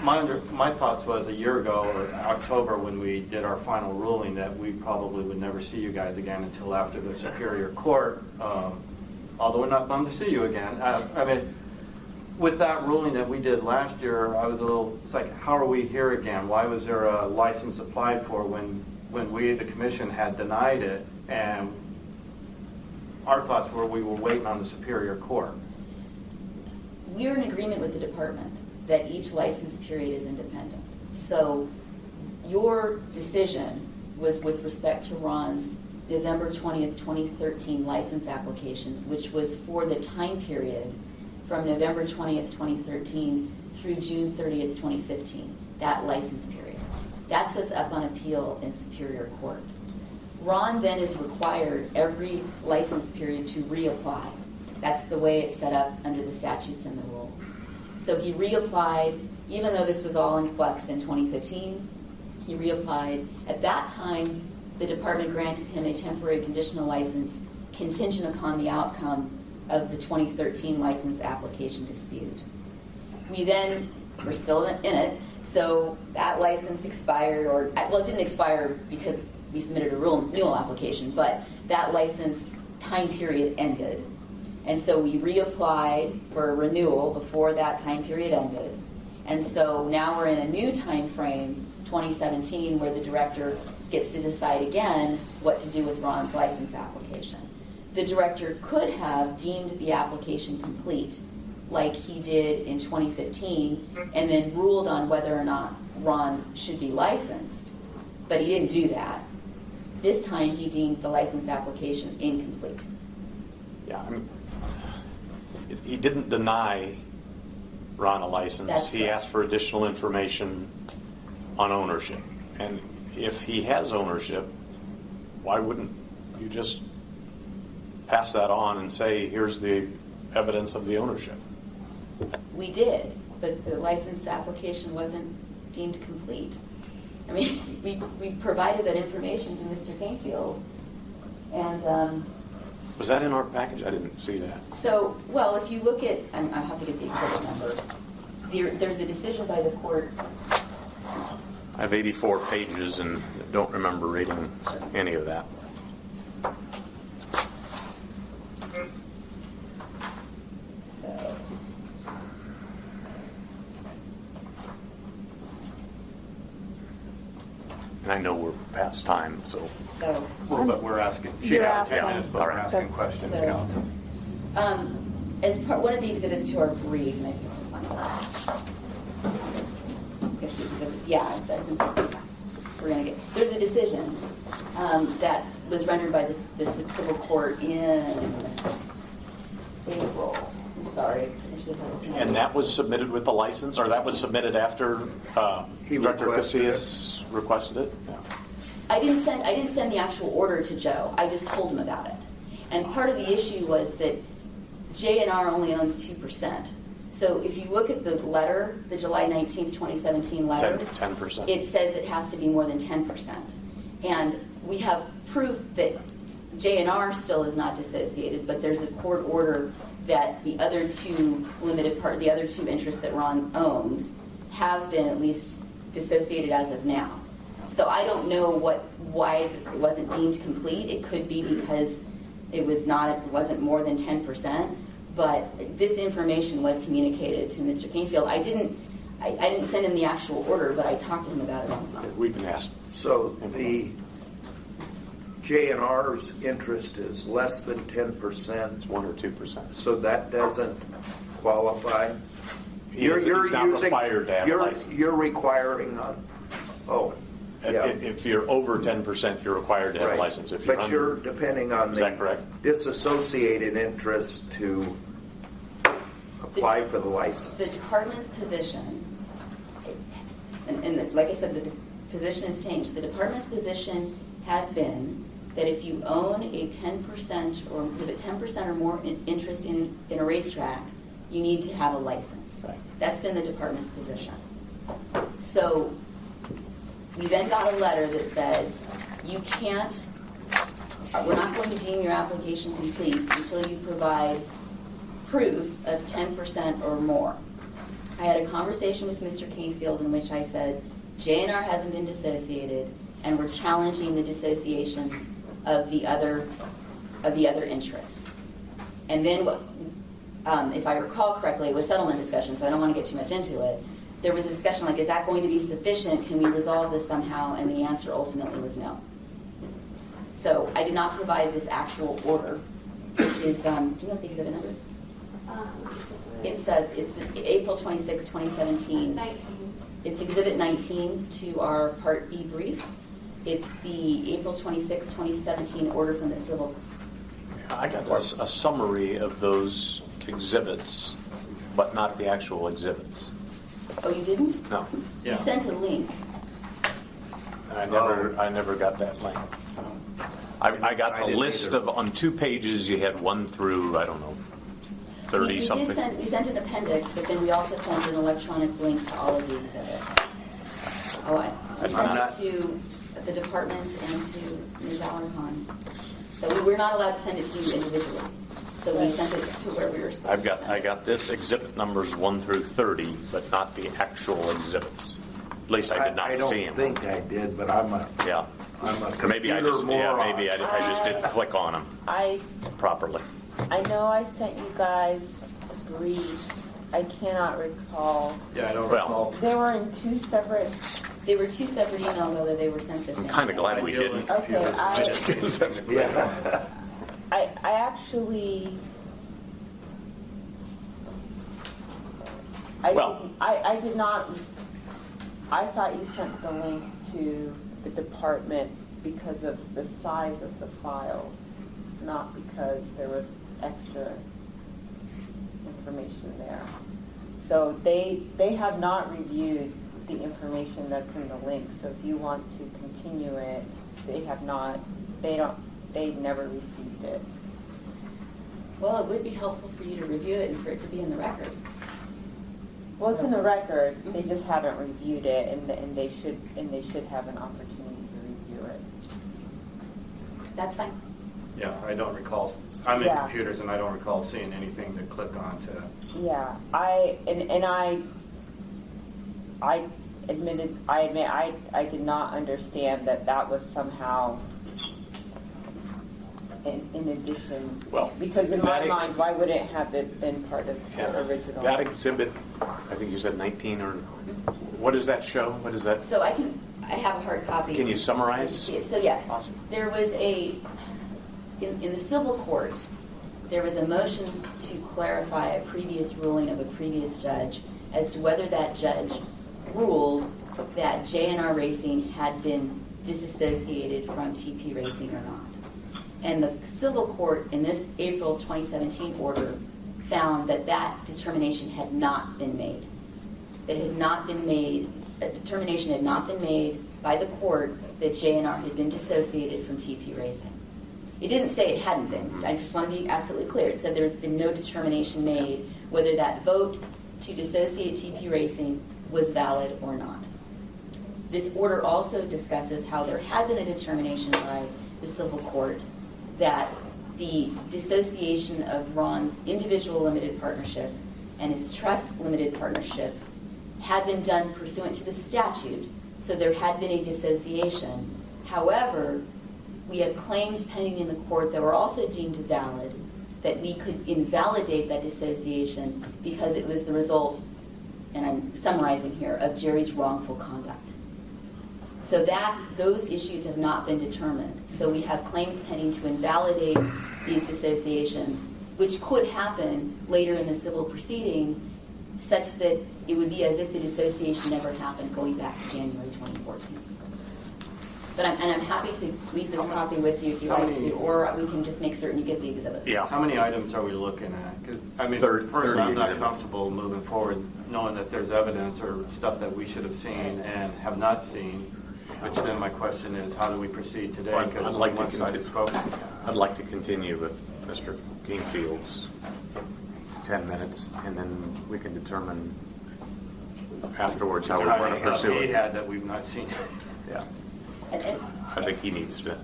my thoughts was a year ago, or October, when we did our final ruling, that we probably would never see you guys again until after the Superior Court. Although we're not bummed to see you again. I mean, with that ruling that we did last year, I was a little, it's like, how are we here again? Why was there a license applied for when we, the commission, had denied it? And our thoughts were we were waiting on the Superior Court. We're in agreement with the department that each license period is independent. So your decision was with respect to Ron's November 20th, 2013 license application, which was for the time period from November 20th, 2013 through June 30th, 2015, that license period. That's what's up on appeal in Superior Court. Ron then is required every license period to reapply. That's the way it's set up under the statutes and the rules. So he reapplied, even though this was all in flux in 2015, he reapplied. At that time, the department granted him a temporary conditional license contingent upon the outcome of the 2013 license application dispute. We're still in it, so that license expired, it didn't expire because we submitted a renewal application, but that license time period ended. And so we reapplied for a renewal before that time period ended. And so now we're in a new time frame, 2017, where the director gets to decide again what to do with Ron's license application. The director could have deemed the application complete, like he did in 2015, and then ruled on whether or not Ron should be licensed. But he didn't do that. This time he deemed the license application incomplete. Yeah, I mean, he didn't deny Ron a license. That's he correct. asked for additional information on ownership. And if he has ownership, why wouldn't you just pass that on and say, here's the evidence of the ownership? We did, but the license application wasn't deemed complete. I mean, we provided that information to Mr. Canfield, and Was that in our package? I didn't see that. so, well, if you look at, I have to get the exhibit number. There's a decision by the court. I have 84 pages and don't remember reading any of that. So, And I know we're past time, so. Well, but we're asking. She You're had 10 asking. minutes, but we're asking questions. So- Council. as part one of the exhibits to our brief, and I just have to find that. Guess the exhibit- yeah, I think we're gonna get. There's a decision that was rendered by the civil court in April. I'm sorry, I should have had this. And that was submitted with the license, or that was submitted after He Director requested Casillas requested it? Yeah. I didn't send the actual order to Joe. I just told him about it. And part of the issue was that J&R only owns 2%. So if you look at the letter, the July 19th, 2017 letter, 10%. it says it has to be more than 10%. And we have proof that J&R still is not dissociated, but there's a court order that the other two the other two interests that Ron owns have been at least dissociated as of now. So I don't know why it wasn't deemed complete. It could be because it wasn't more than 10%, but this information was communicated to Mr. Canfield. I didn't send him the actual order, but I talked to him about it on the phone. We can ask. So the J&R's interest is less than 10%. It's 1 or 2%. So that doesn't qualify. He's not required to have a license. You're requiring on. Oh, yeah. If you're over 10%, you're required to have Right. a license. If But under, you're depending on is that correct? disassociated interest to apply for the license. The department's position, and like I said, the position has changed. The department's position has been that if you own a 10% or give it 10% or more interest in a racetrack, you need to have a license. Right. That's been the department's position. So we then got a letter that said, we're not going to deem your application complete until you provide proof of 10% or more. I had a conversation with Mr. Canfield in which I said, J&R hasn't been dissociated, and we're challenging the dissociations of the other interests. And then, if I recall correctly, it was settlement discussion, so I don't want to get too much into it. There was a discussion like, is that going to be sufficient? Can we resolve this somehow? And the answer ultimately was no. So I did not provide this actual order, which is, do you know what the exhibit number is? It's April 26, 2017. 19. It's Exhibit 19 to our Part B brief. It's the April 26, 2017 order from the civil. I got a summary of those exhibits, but not the actual exhibits. Oh, you didn't? No. You sent a link. I never got that link. I got the list of, on 2 pages, you had 1 through, I don't know, 30 something. We sent an appendix, but then we also sent an electronic link to all of the exhibits. We sent it to the department and to Ms. Alarcon. So we're not allowed to send it to you individually. So we sent it to where we were supposed to send I it. got this exhibit numbers 1 through 30, but not the actual exhibits. At least I did not I don't see them. think I did, but I'm a computer Maybe I just moron. I just didn't click on them I properly. know I sent you guys briefs. I cannot recall. Yeah, I don't Well, recall. They were in two separate. They were two separate emails, although they were sent the same. I'm kind of glad I we deal didn't. with Okay, computers. Just because that's Yeah. I actually. Well- I did not. I thought you sent the link to the department because of the size of the files, not because there was extra information there. So they have not reviewed the information that's in the link. So if you want to continue it, they have not. They never received it. Well, it would be helpful for you to review it and for it to be in the record. Well, it's in the record. They just haven't reviewed it, and they should have an opportunity to review it. That's fine. Yeah, I don't recall. I'm in Yeah. computers and I don't recall seeing anything to click on to. Yeah, I admit I did not understand that was somehow in addition. Well, because in my that- mind, why would it have been part of the original? That exhibit, I think you said 19 or what does that show? What is that? So I have a hard copy. Can you summarize? So yes, Awesome. there was in the civil court, there was a motion to clarify a previous ruling of a previous judge as to whether that judge ruled that JNR Racing had been disassociated from TP Racing or not. And the civil court in this April 2017 order found that determination had not been made. That had not been made, a determination had not been made by the court that JNR had been dissociated from TP Racing. It didn't say it hadn't been. I just want to be absolutely clear. It said there's been no determination made whether that vote to dissociate TP Racing was valid or not. This order also discusses how there had been a determination by the civil court that the dissociation of Ron's individual limited partnership and his trust limited partnership had been done pursuant to the statute, so there had been a dissociation. However, we had claims pending in the court that were also deemed valid, that we could invalidate that dissociation because it was the result, and I'm summarizing here, of Jerry's wrongful conduct. So those issues have not been determined. So we have claims pending to invalidate these dissociations, which could happen later in the civil proceeding, such that it would be as if the dissociation never happened going back to January 2014. But I'm happy to leave this copy with you if you like to, or we can just make certain you get the exhibit. Yeah. How many items are we looking at? Because I mean, 30 first, I'm not items. comfortable moving forward knowing that there's evidence or stuff that we should have seen and have not seen. Which then my question is, how do we proceed today? Well, Because I'd like one to side has spoken. I'd like to continue with Mr. Kingfield's 10 minutes, and then we can determine afterwards how we want to pursue He it. had that we've not seen. Yeah, And I think he needs to.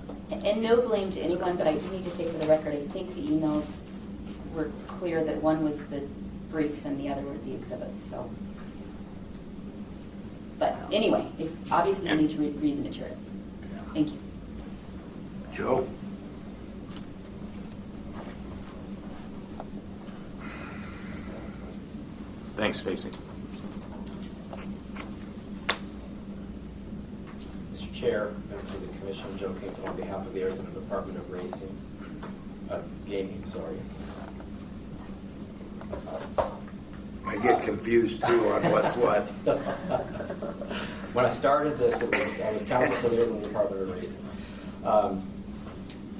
no blame to anyone, but I do need to say for the record, I think the emails were clear that one was the briefs and the other were the exhibits. So, but anyway, obviously you need to read the materials. Thank you. Joe? Thanks, Stacy. Mr. Chair, members of the Commission, Joe Kingston on behalf of the Arizona Department of Gaming, sorry. I get confused too on what's what. When I started this, I was counsel for the Arizona Department of Racing.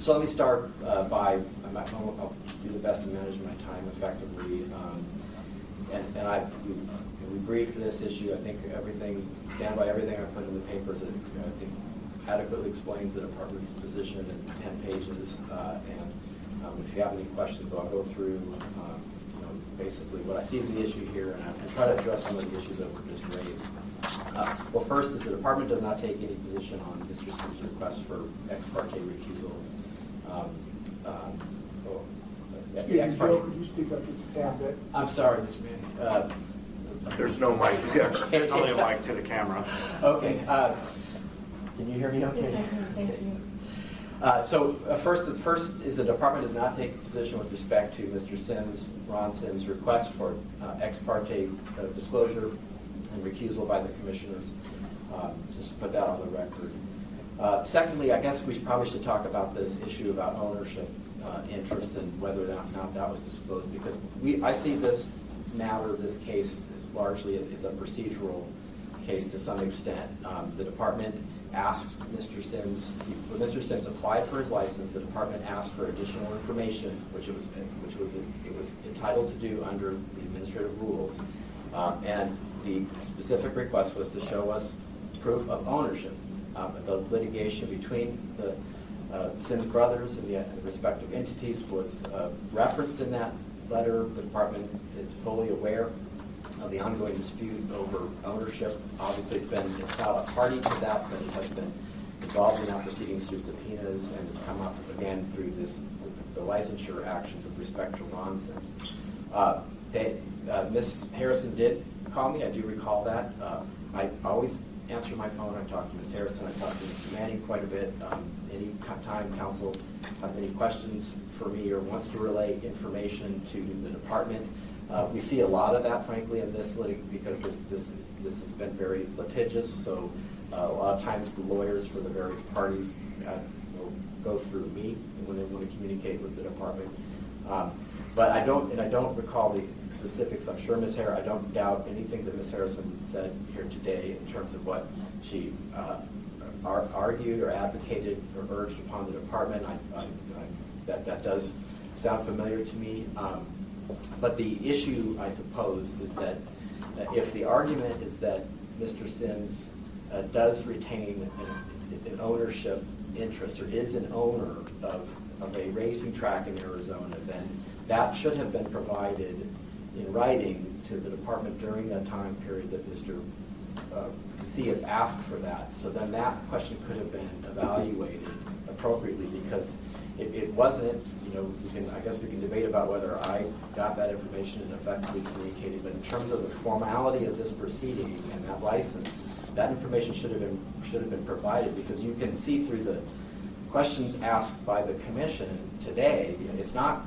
So let me start by, I'll do the best to manage my time effectively. We briefed this issue. I think stand by everything I put in the papers. I think adequately explains the department's position in 10 pages. If you have any questions, I'll go through basically what I see as the issue here, and I'll try to address some of the issues that were just raised. Well, first is the department does not take any position on Mr. Smith's request for ex parte recusal. the ex parte. Joe, could you speak up to the tab bit? I'm sorry, Mr. Manning. There's no mic. There's only a mic to the camera. Okay. Can you hear me okay? Yes, I can. Thank you. First is the department does not take a position with respect to Mr. Sims, Ron Sims' request for ex parte disclosure and recusal by the commissioners. Just to put that on the record. Secondly, I guess we probably should talk about this issue about ownership interest and whether or not that was disclosed, because I see this matter, this case, is largely it's a procedural case to some extent. The department asked Mr. Sims, when Mr. Sims applied for his license, the department asked for additional information, which it was entitled to do under the administrative rules, and the specific request was to show us proof of ownership. The litigation between the Sims brothers and the respective entities was referenced in that letter. The department is fully aware of the ongoing dispute over ownership. Obviously, it's not a party to that, but it has been involved in that proceedings through subpoenas, and it's come up again through the licensure actions with respect to Ron Sims. Ms. Harrison did call me. I do recall that. I always answer my phone. I talk to Ms. Harrison. I talk to Mr. Manning quite a bit. Any time council has any questions for me or wants to relay information to the department, we see a lot of that, frankly, in this because this has been very litigious. So a lot of times the lawyers for the various parties will go through me when they want to communicate with the department. But I don't recall the specifics. I'm sure Ms. Harrison, I don't doubt anything that Ms. Harrison said here today in terms of what she argued or advocated or urged upon the department. That does sound familiar to me. But the issue, I suppose, is that if the argument is that Mr. Sims does retain an ownership interest or is an owner of a racing track in Arizona, then that should have been provided in writing to the department during that time period that Mr. Casillas asked for that. So then that question could have been evaluated appropriately, because it wasn't, I guess we can debate about whether I got that information and effectively communicated, but in terms of the formality of this proceeding and that license, that information should have been provided, because you can see through the questions asked by the commission today, it's not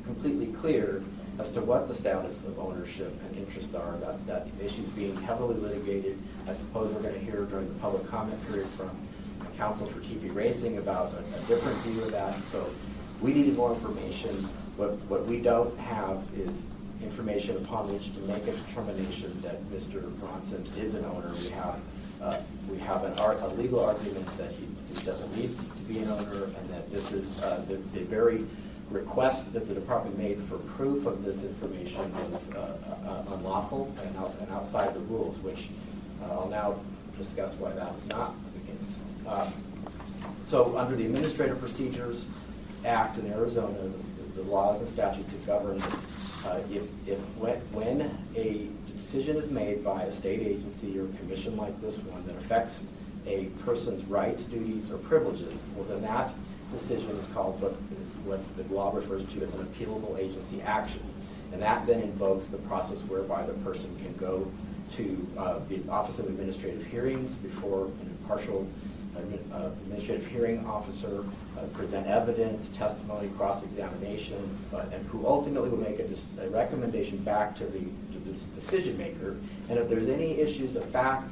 completely clear as to what the status of ownership and interests are. That issue's being heavily litigated. I suppose we're going to hear during the public comment period from counsel for TP Racing about a different view of that. So we needed more information. What we don't have is information upon which to make a determination that Mr. Bronson is an owner. We have a legal argument that he doesn't need to be an owner, and that this is the very request that the department made for proof of this information was unlawful and outside the rules, which I'll now discuss why that is not the case. So under the Administrative Procedures Act in Arizona, the laws and statutes that govern when a decision is made by a state agency or commission like this one that affects a person's rights, duties, or privileges, well, then that decision is called what the law refers to as an appealable agency action. And that then invokes the process whereby the person can go to the Office of Administrative Hearings before an impartial administrative hearing officer, present evidence, testimony, cross-examination, and who ultimately will make a recommendation back to the decision maker. And if there's any issues of fact,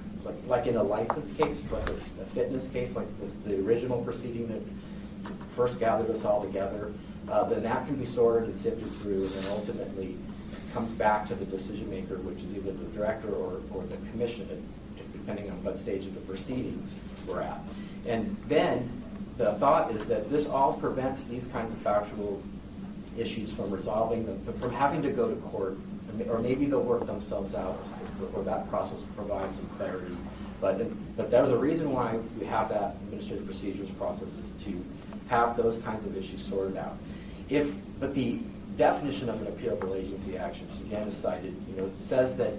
like in a license case, like a fitness case, like the original proceeding that first gathered us all together, then that can be sorted and sifted through, and then ultimately comes back to the decision maker, which is either the director or the commission, depending on what stage of the proceedings we're at. And then the thought is that this all prevents these kinds of factual issues from resolving them, from having to go to court, or maybe they'll work themselves out, or that process will provide some clarity. But there's a reason why we have that administrative procedures process, is to have those kinds of issues sorted out. But the definition of an appealable agency action, which again is cited, says that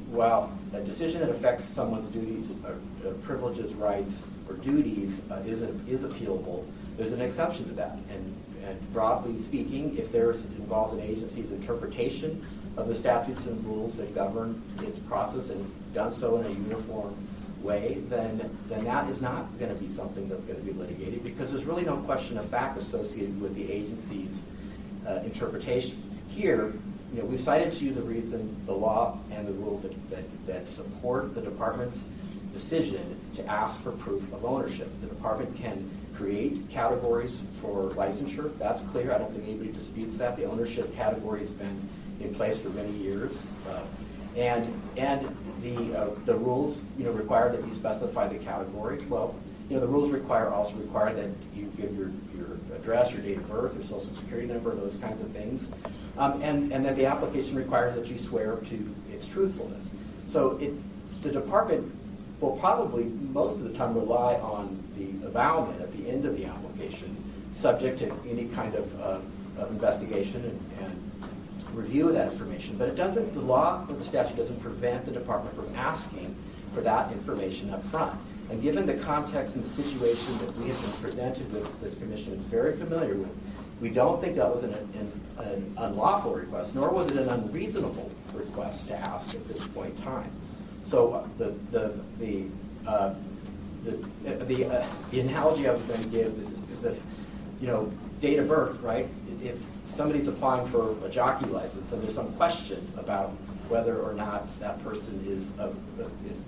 while a decision that affects someone's duties, or privileges, rights, or duties is appealable, there's an exception to that. And And broadly speaking, if there's involved an agency's interpretation of the statutes and rules that govern its process and has done so in a uniform way, then that is not going to be something that's going to be litigated, because there's really no question of fact associated with the agency's interpretation. Here, we've cited to you the reason, the law and the rules that support the department's decision to ask for proof of ownership. The department can create categories for licensure. That's clear. I don't think anybody disputes that. The ownership category has been in place for many years. And the rules, require that you specify the category. Well, the rules also require that you give your address, your date of birth, your social security number, those kinds of things. And then the application requires that you swear to its truthfulness. So the department will probably most of the time rely on the avowalment at the end of the application, subject to any kind of investigation and review of that information. But the law or the statute doesn't prevent the department from asking for that information up front. And given the context and the situation that we have been presented with, this commission is very familiar with, we don't think that was an unlawful request, nor was it an unreasonable request to ask at this point in time. So the analogy I was going to give is if, date of birth, right? If somebody's applying for a jockey license and there's some question about whether or not that person is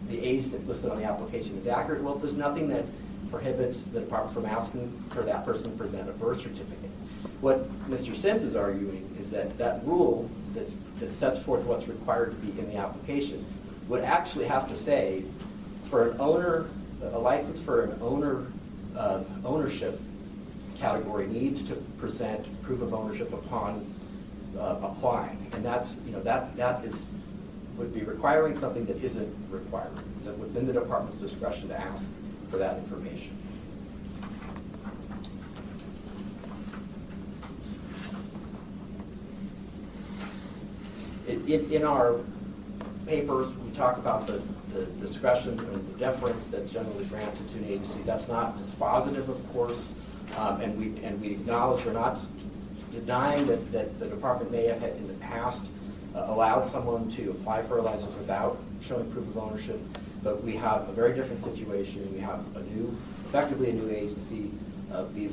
the age that's listed on the application is accurate, well, there's nothing that prohibits the department from asking for that person to present a birth certificate. What Mr. Sims is arguing is that rule that sets forth what's required to be in the application would actually have to say, for an owner, a license for an ownership category needs to present proof of ownership upon applying, and that would be requiring something that isn't required. It's within the department's discretion to ask for that information. In our papers, we talk about the discretion and the deference that's generally granted to an agency. That's not dispositive, of course, and we acknowledge we're not denying that the department may have in the past allowed someone to apply for a license without showing proof of ownership, but we have a very different situation. We have effectively a new agency.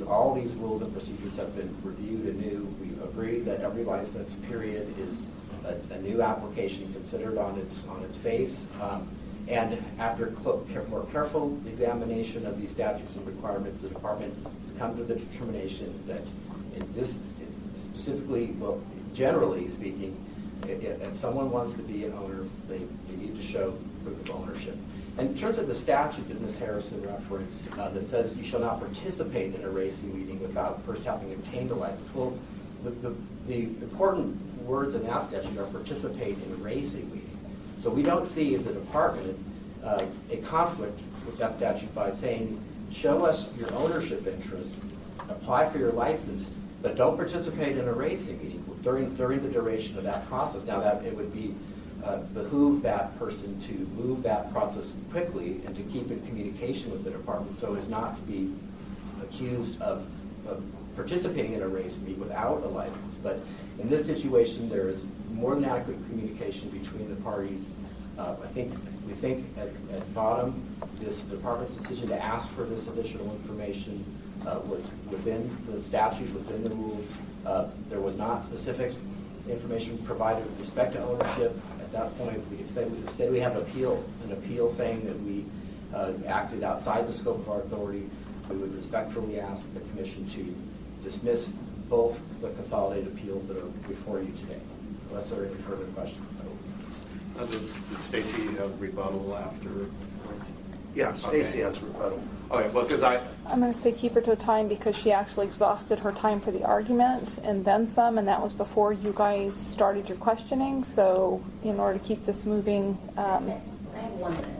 All these rules and procedures have been reviewed anew. We agree that every license period is a new application considered on its face, and after more careful examination of these statutes and requirements, the department has come to the determination that in this specifically, well, generally speaking, if someone wants to be an owner, they need to show proof of ownership. And in terms of the statute that Ms. Harrison referenced that says you shall not participate in a racing meeting without first having obtained a license, well, the important words in that statute are participate in a racing meeting. So we don't see as a department a conflict with that statute by saying, show us your ownership interest, apply for your license, but don't participate in a racing meeting during the duration of that process. Now, that it would behoove that person to move that process quickly and to keep in communication with the department so as not to be accused of participating in a race meet without a license. But in this situation, there is more than adequate communication between the parties. We think at bottom, this department's decision to ask for this additional information was within the statute, within the rules. There was not specific information provided with respect to ownership. At that point, instead we have an appeal saying that we acted outside the scope of our authority. We would respectfully ask the commission to dismiss both the consolidated appeals that are before you today. Unless there are any further questions. Does Stacy have rebuttal after? Yeah, Stacy has rebuttal. Okay, well, because I'm going to say keep her to time because she actually exhausted her time for the argument and then some, and that was before you guys started your questioning. So in order to keep this moving... I have 1 minute.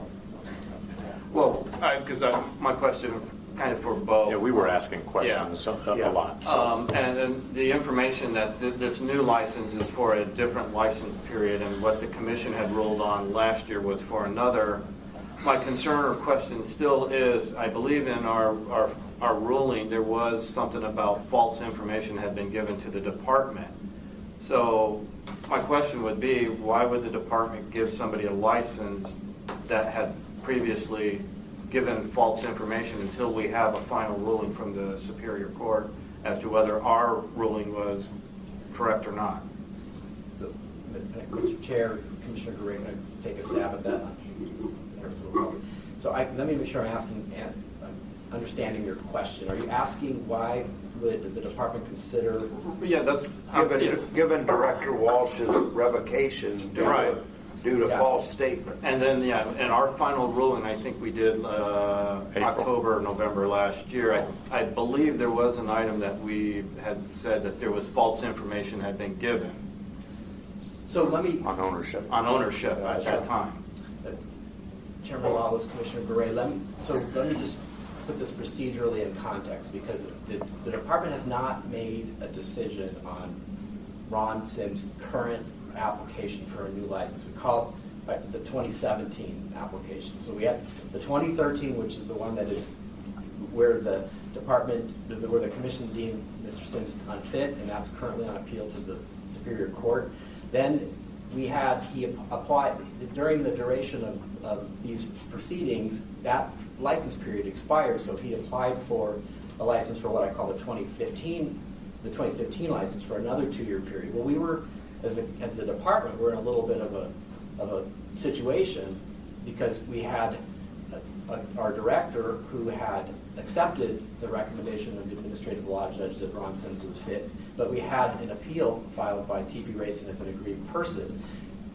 Well, because my question kind of for Bo. Yeah, we were asking questions a lot. So. And the information that this new license is for a different license period, and what the commission had ruled on last year was for another my concern or question still is, I believe in our ruling, there was something about false information had been given to the department. So my question would be, why would the department give somebody a license that had previously given false information until we have a final ruling from the Superior Court as to whether our ruling was correct or not? So, Mr. Chair, Commissioner Gray, can I take a stab at that? So let me make sure I'm understanding your question. Are you asking why would the department consider? Yeah, that's given Director Walsh's revocation due to false statements. And then, in our final ruling, I think we did October, November last year. I believe there was an item that we had said that there was false information had been given. So let me on ownership at that time. Chairman Lawless, Commissioner Gray, let me just put this procedurally in context, because the department has not made a decision on Ron Sims' current application for a new license. We call it the 2017 application. So we have the 2013, which is the one that is where the commission deemed Mr. Sims unfit, and that's currently on appeal to the Superior Court. Then he applied during the duration of these proceedings. That license period expired, so he applied for a license for what I call the 2015 license for another 2-year period. Well, we were, as the department, we're in a little bit of a situation, because we had our director who had accepted the recommendation of the administrative law judge that Ron Sims was fit, but we had an appeal filed by TP Racing as an aggrieved person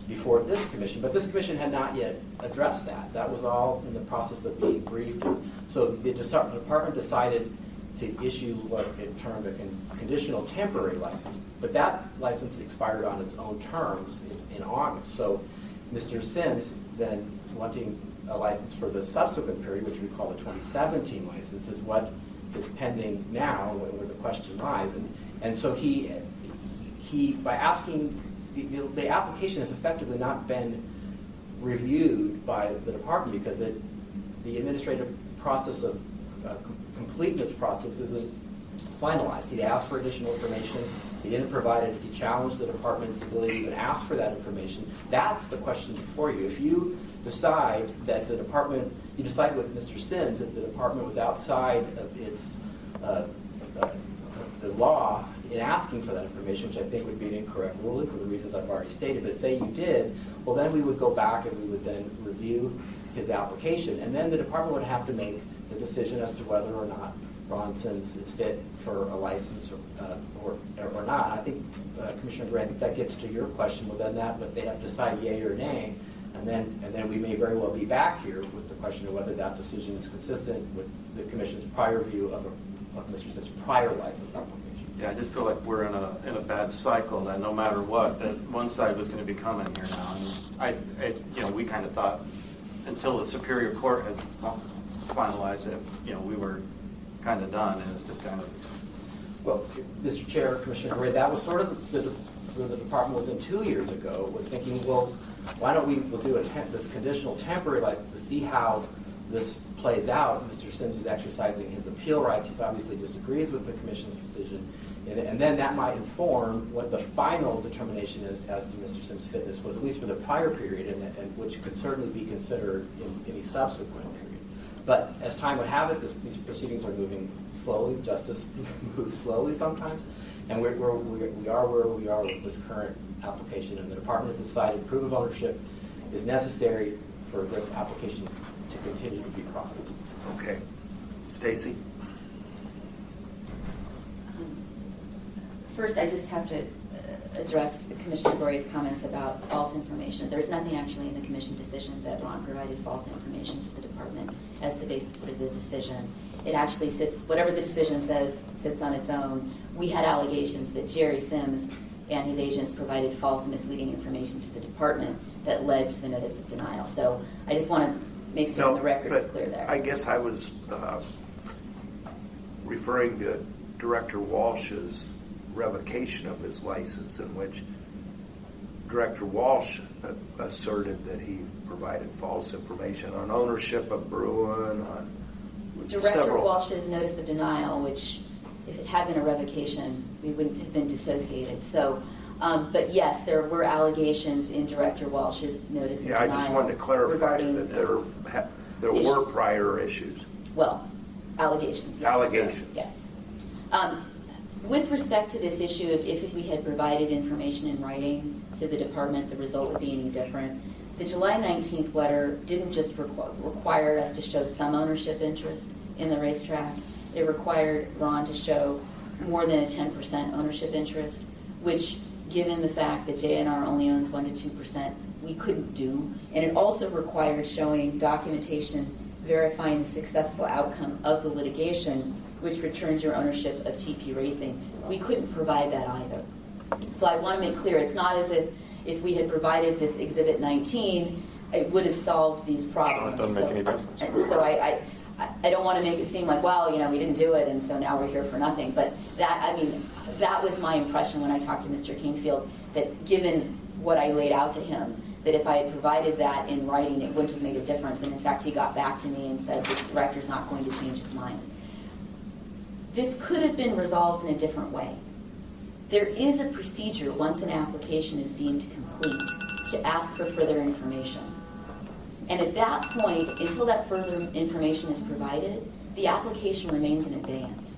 before this commission, but this commission had not yet addressed that. That was all in the process of being briefed. So the department decided to issue what it termed a conditional temporary license, but that license expired on its own terms in August. So Mr. Sims then wanting a license for the subsequent period, which we call the 2017 license, is what is pending now, where the question lies. And so he by asking, the application has effectively not been reviewed by the department, because the administrative process of completeness process isn't finalized. He asked for additional information. He didn't provide it. He challenged the department's ability to even ask for that information. That's the question before you. If you decide that you decide with Mr. Sims that the department was outside of its the law in asking for that information, which I think would be an incorrect ruling for the reasons I've already stated, but say you did, well, then we would go back and we would then review his application, and then the department would have to make the decision as to whether or not Ron Sims is fit for a license or not. I think, Commissioner Gray, I think that gets to your question. Well, then they have to decide yay or nay, and then we may very well be back here with the question of whether that decision is consistent with the Commission's prior view of Mr. Sims' prior license application. Yeah, I just feel like we're in a bad cycle, that no matter what, that one side was going to be coming here now. And we kind of thought until the Superior Court had finalized it, we were kind of done, and it's just kind of. Well, Mr. Chair, Commissioner Gray, that was sort of the department within 2 years ago was thinking, well, why don't we'll do this conditional temporary license to see how this plays out. Mr. Sims is exercising his appeal rights. He obviously disagrees with the Commission's decision. And then that might inform what the final determination is as to Mr. Sims' fitness was, at least for the prior period, and which could certainly be considered in any subsequent period. But as time would have it, these proceedings are moving slowly. Justice moves slowly sometimes. And we are where we are with this current application. And the department has decided proof of ownership is necessary for this application to continue to be processed. Okay. Stacy? First, I just have to address Commissioner Gray's comments about false information. There's nothing actually in the Commission decision that Ron provided false information to the department as the basis for the decision. It actually sits, whatever the decision says, sits on its own. We had allegations that Jerry Sims and his agents provided false and misleading information to the department that led to the notice of denial. So I just want to make certain the record is clear there. I guess I was referring to Director Walsh's revocation of his license, in which Director Walsh asserted that he provided false information on ownership of Bruin, on Director several. Walsh's notice of denial, which if it had been a revocation, we wouldn't have been dissociated. So, but yes, there were allegations in Director Walsh's notice of Yeah, denial. I just wanted to clarify regarding that there were prior issues. Well, allegations. Yes. Allegations. Yes. With respect to this issue, if we had provided information in writing to the department, the result would be any different. The July 19th letter didn't just require us to show some ownership interest in the racetrack. It required Ron to show more than a 10% ownership interest, which, given the fact that JNR only owns 1% to 2%, we couldn't do. And it also required showing documentation verifying the successful outcome of the litigation, which returns your ownership of TP Racing. We couldn't provide that either. So I want to make clear, it's not as if we had provided this Exhibit 19, it would have solved these problems. It doesn't make any difference. So I don't want to make it seem like, well, we didn't do it, and so now we're here for nothing. But that was my impression when I talked to Mr. Kingfield, that given what I laid out to him, that if I had provided that in writing, it wouldn't have made a difference. And in fact, he got back to me and said the director's not going to change his mind. This could have been resolved in a different way. There is a procedure once an application is deemed complete to ask for further information. And at that point, until that further information is provided, the application remains in abeyance.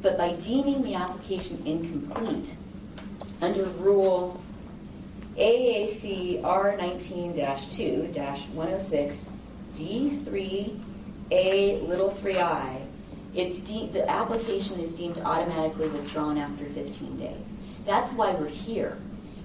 But by deeming the application incomplete, under Rule AAC R19-2-106 D3A little 3I, the application is deemed automatically withdrawn after 15 days. That's why we're here.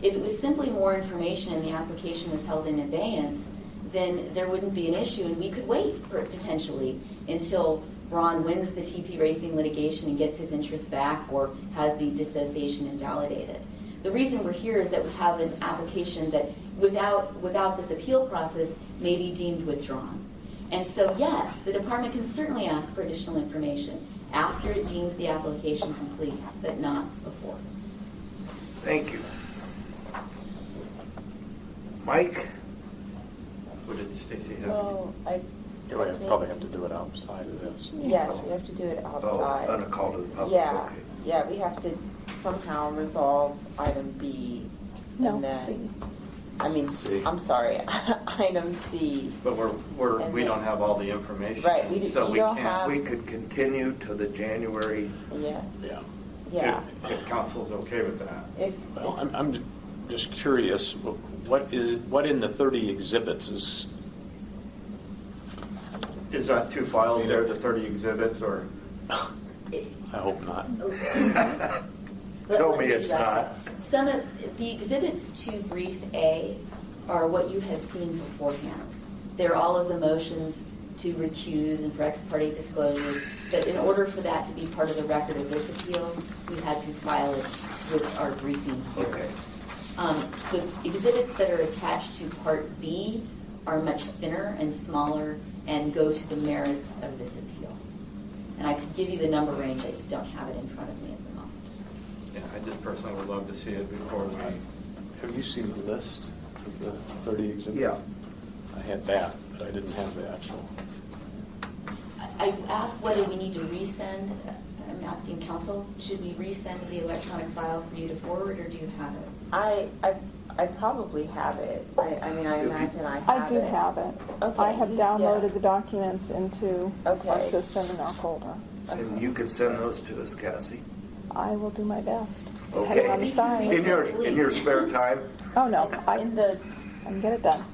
If it was simply more information and the application was held in abeyance, then there wouldn't be an issue, and we could wait potentially until Ron wins the TP Racing litigation and gets his interest back or has the dissociation invalidated. The reason we're here is that we have an application that without this appeal process may be deemed withdrawn. And so yes, the department can certainly ask for additional information after it deems the application complete, but not before. Thank you. Mike? What did Stacy have? Well, We probably have to do it outside of this. yes, we have to do it outside. On a call to the public. Yeah, Okay. yeah, we have to somehow resolve item B. No, and then, C. C. I'm sorry, item C. But we don't have all the information. Right, so you we don't can't. have- We could continue to the January. Yeah, Yeah. yeah. If council's okay with that. Well, I'm just curious, what in the 30 exhibits is... Is that two files there, the 30 exhibits, or? I hope not. Tell me Let it's address not. that. Some of the exhibits to brief A are what you have seen beforehand. They're all of the motions to recuse and for ex parte disclosures. But in order for that to be part of the record of this appeal, we had to file it with our briefing here. Okay. The exhibits that are attached to Part B are much thinner and smaller and go to the merits of this appeal. And I could give you the number range, I just don't have it in front of me at the moment. Yeah, I just personally would love to see it before we. Have you seen the list of the 30 exhibits? Yeah. I had that, but I didn't have the actual. I asked whether we need to resend. I'm asking council, should we resend the electronic file for you to forward, or do you have it? I probably have it. I imagine I have it. I do have it. Okay. I have downloaded the documents into our Okay. system in our folder. And you can send those to us, Cassie. I will do my best. Okay. Depending on the size. In your spare time? Oh, no. I In the, can get it done.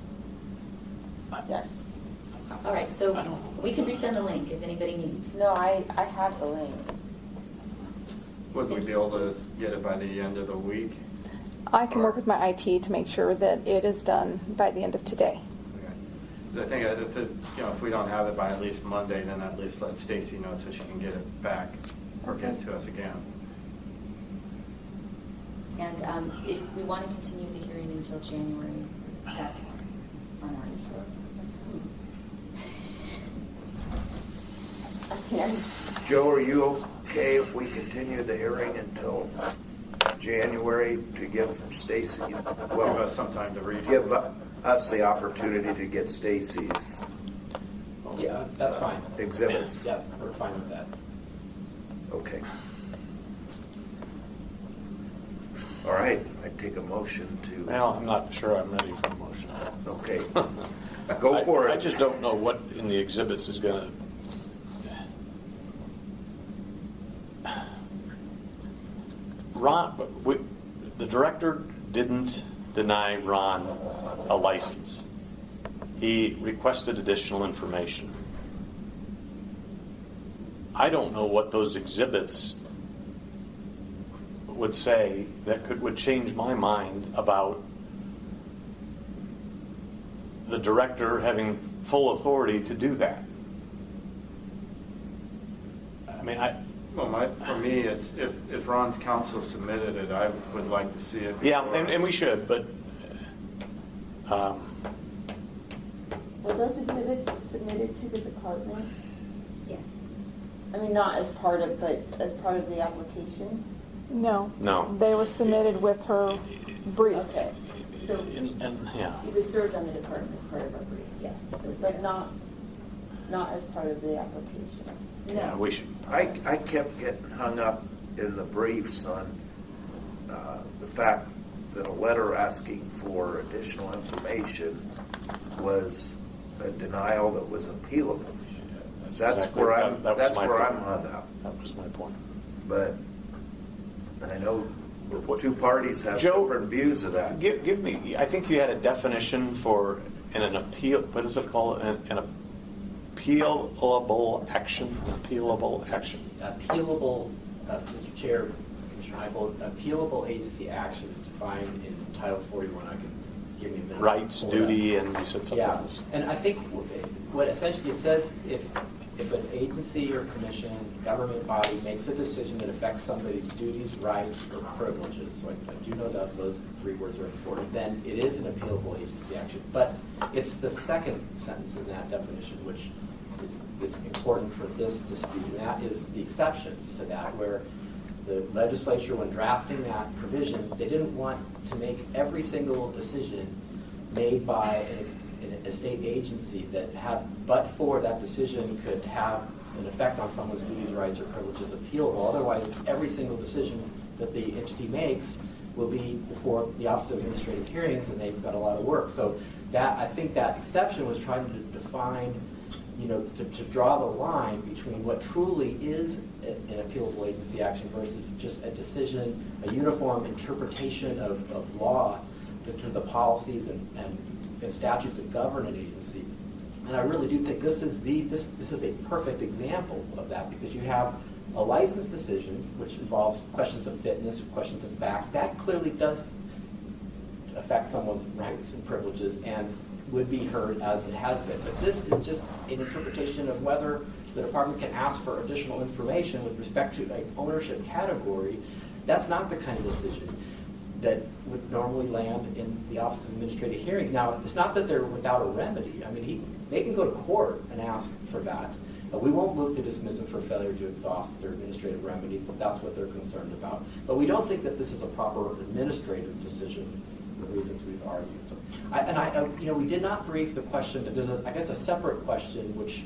yes. All right, so we can resend the link if anybody needs. No, I have the link. Would we be able to get it by the end of the week? I can work with my IT to make sure that it is done by the end of today. I think if we don't have it by at least Monday, then at least let Stacy know so she can get it back or get it to us again. And if we want to continue the hearing until January, that's on our end. Joe, are you okay if we continue the hearing until January to give Stacy, Give us some time to read it. us the opportunity to get Stacy's Yeah, that's fine. exhibits. Yeah, we're fine with that. Okay. All right, I take a motion to. Well, I'm not sure I'm ready for a motion. Okay. Go for it. I just don't know what in the exhibits is going to. Ron, the director didn't deny Ron a license. He requested additional information. I don't know what those exhibits would say that would change my mind about the director having full authority to do that. I mean, For me, it's if Ron's counsel submitted it, I would like to see it. Yeah, and we should, but Were those exhibits submitted to the department? Yes. I mean, not as part of, but as part of the application? No. No. They were submitted with her brief. Okay. So yeah. it was served on the department as part of our brief, yes. But not as part of the application? Yeah, we should. I kept getting hung up in the briefs on the fact that a letter asking for additional information was a denial that was appealable. That's exactly, where I'm. that was That's my where point. I'm hung up. That was my point. But I know the two parties have Joe, different views of that. Give me. I think you had a definition for an appeal. What is it called? An appealable action. Appealable action. Appealable, Mr. Chair, Commissioner Heupel, appealable agency action is defined in Title 41. I can give me a minute. Rights, for duty, that. and you said something Yeah, else. and I think what essentially it says, if an agency or commission, government body makes a decision that affects somebody's duties, rights, or privileges, like I do know that those three words are important, then it is an appealable agency action. But it's the second sentence in that definition which is important for this dispute, and that is the exceptions to that, where the legislature, when drafting that provision, they didn't want to make every single decision made by a state agency that had, but for that decision could have an effect on someone's duties, rights, or privileges appealable. Otherwise, every single decision that the entity makes will be before the Office of Administrative Hearings, and they've got a lot of work. So that, I think that exception was trying to define, to draw the line between what truly is an appealable agency action versus just a decision, a uniform interpretation of law to the policies and statutes that govern an agency. And I really do think this is a perfect example of that, because you have a license decision which involves questions of fitness or questions of fact. That clearly does affect someone's rights and privileges and would be heard as it has been. But this is just an interpretation of whether the department can ask for additional information with respect to an ownership category. That's not the kind of decision that would normally land in the Office of Administrative Hearings. Now, it's not that they're without a remedy. I mean, they can go to court and ask for that. We won't move to dismiss them for failure to exhaust their administrative remedies if that's what they're concerned about. But we don't think that this is a proper administrative decision for the reasons we've argued. So, we did not brief the question. There's, a separate question which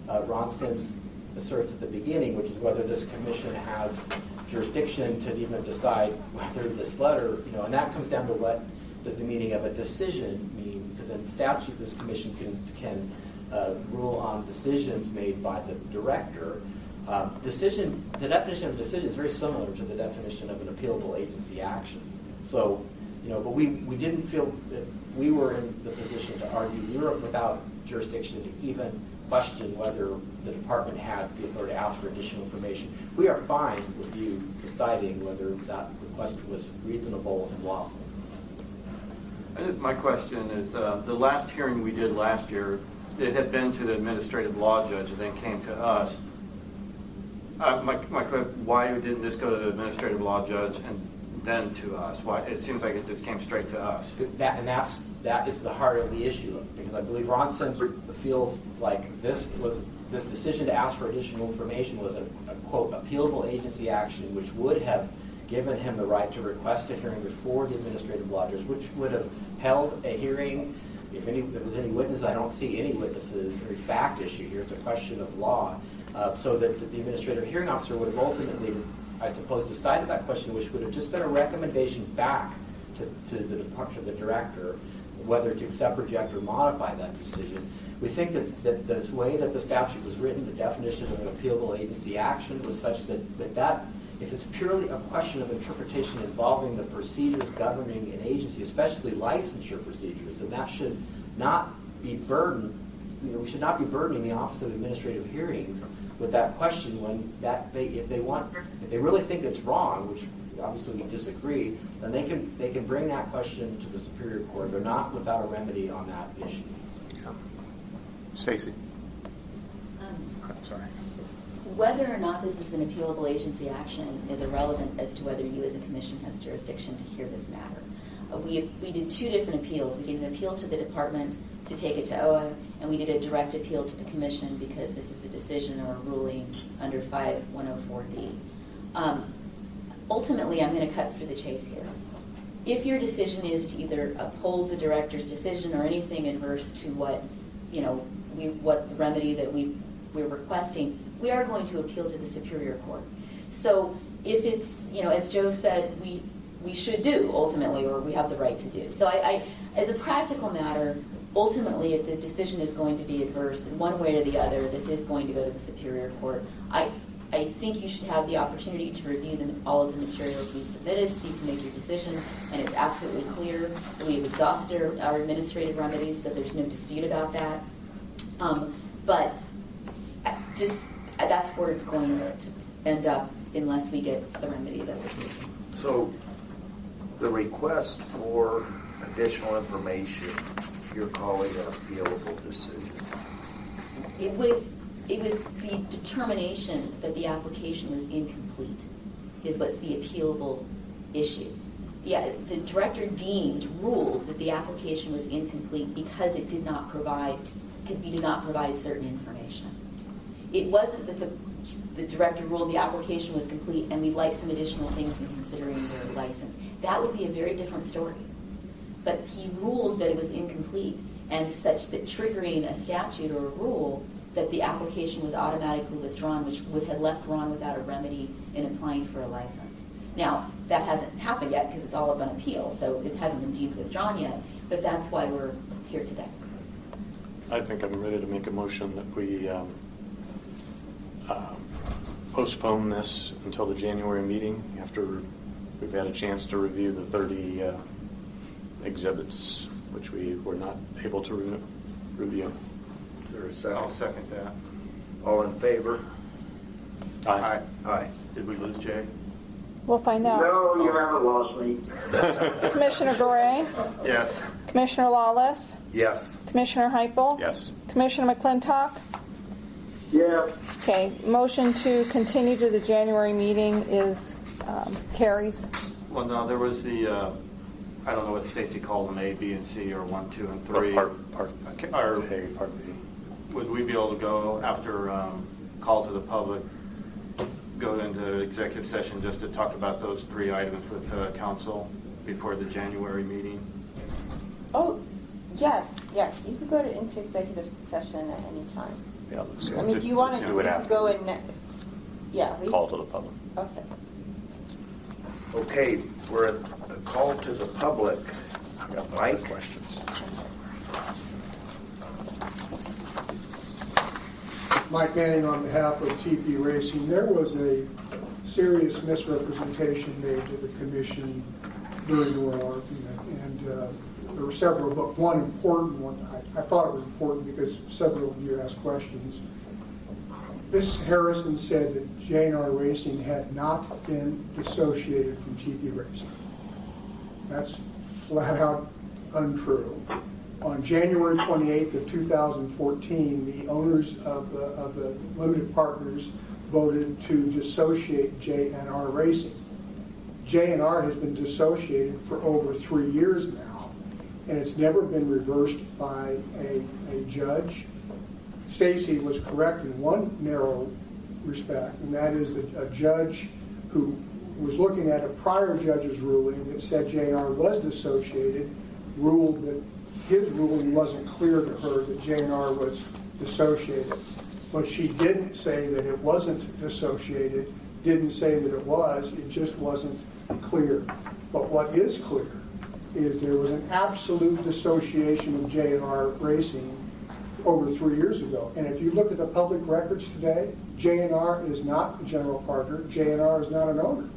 Ron Sims asserts at the beginning, which is whether this commission has jurisdiction to even decide whether this letter, and that comes down to what does the meaning of a decision mean? Because in statute, this commission can rule on decisions made by the director. The definition of a decision is very similar to the definition of an appealable agency action. So, but we didn't feel that we were in the position to argue we were without jurisdiction to even question whether the department had the authority to ask for additional information. We are fine with you deciding whether that request was reasonable and lawful. My question is, the last hearing we did last year, it had been to the administrative law judge and then came to us. Why didn't this go to the administrative law judge and then to us? Why? It seems like it just came straight to us. That is the heart of the issue, because I believe Ron Sims feels like this decision to ask for additional information was a quote appealable agency action, which would have given him the right to request a hearing before the administrative law judge, which would have held a hearing if there's any witnesses, I don't see any witnesses or fact issue here. It's a question of law. So that the administrative hearing officer would have ultimately, I suppose, decided that question, which would have just been a recommendation back to the director, whether to accept, reject, or modify that decision. We think that the way that the statute was written, the definition of an appealable agency action was such that if it's purely a question of interpretation involving the procedures governing an agency, especially licensure procedures, then that should not be burdened. We should not be burdening the Office of Administrative Hearings with that question when if they really think it's wrong, which obviously we disagree, then they can bring that question to the Superior Court. They're not without a remedy on that issue. Stacy. Sorry. Whether or not this is an appealable agency action is irrelevant as to whether you as a commission has jurisdiction to hear this matter. We did two different appeals. We did an appeal to the department to take it to OA, and we did a direct appeal to the commission because this is a decision or a ruling under 5104D. Ultimately, I'm going to cut through the chase here. If your decision is to either uphold the director's decision or anything adverse to what the remedy that we're requesting, we are going to appeal to the Superior Court. So if it's, as Joe said, we should do ultimately, or we have the right to do. So I as a practical matter, ultimately, if the decision is going to be adverse in one way or the other, this is going to go to the Superior Court. I think you should have the opportunity to review all of the materials we submitted so you can make your decision, and it's absolutely clear that we have exhausted our administrative remedies, so there's no dispute about that. But that's where it's going to end up unless we get the remedy that we're seeking. So the request for additional information, you're calling an appealable decision? It was the determination that the application was incomplete is what's the appealable issue. The director ruled that the application was incomplete because we did not provide certain information. It wasn't that the director ruled the application was complete and we'd like some additional things in considering their license. That would be a very different story. But he ruled that it was incomplete and such that triggering a statute or a rule that the application was automatically withdrawn, which would have left Ron without a remedy in applying for a license. Now, that hasn't happened yet because it's all up on appeal, so it hasn't been deemed withdrawn yet, but that's why we're here today. I think I'm ready to make a motion that we postpone this until the January meeting after we've had a chance to review the 30 exhibits, which we were not able to review. Is there a second? I'll second that. All in favor? Aye. Aye. Did we lose Jay? We'll find out. No, you haven't lost me. Commissioner Gray? Yes. Commissioner Lawless? Yes. Commissioner Heupel? Yes. Commissioner McClintock? Yes. Okay, motion to continue to the January meeting carries. Well, no, there was the, I don't know what Stacy called them, A, B, and C, or 1, 2, and 3. Part A, Part B. Would we be able to go after call to the public, go into executive session just to talk about those 3 items with council before the January meeting? Oh, yes. You could go into executive session at any time. Yeah, let's I mean, do you want to do it after? go in? Yeah. Call to the public. Okay. Okay, we're at a call to the public. Mike? Questions? Mike Manning on behalf of TP Racing. There was a serious misrepresentation made to the commission during the oral argument, and there were several, but one important one. I thought it was important because several of you asked questions. Ms. Harrison said that J&R Racing had not been dissociated from TP Racing. That's flat out untrue. On January 28th of 2014, the owners of the limited partners voted to dissociate J&R Racing. J&R has been dissociated for over 3 years now, and it's never been reversed by a judge. Stacy was correct in one narrow respect, and that is that a judge who was looking at a prior judge's ruling that said J&R was dissociated ruled that his ruling wasn't clear to her that J&R was dissociated. But she didn't say that it wasn't dissociated, didn't say that it was, it just wasn't clear. But what is clear is there was an absolute dissociation of J&R Racing over 3 years ago. And if you look at the public records today, J&R is not a general partner, J&R is not an owner.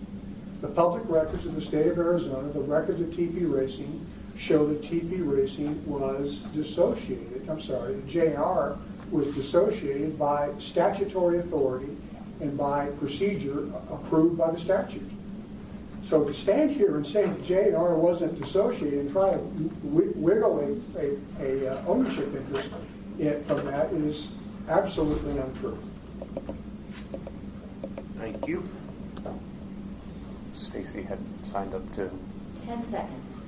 The public records of the state of Arizona, the records of TP Racing, show that TP Racing was dissociated. I'm sorry, the J&R was dissociated by statutory authority and by procedure approved by the statute. So to stand here and say that J&R wasn't dissociated and try to wiggle a ownership interest from that is absolutely untrue. Thank you. Stacy had signed up to. 10 seconds.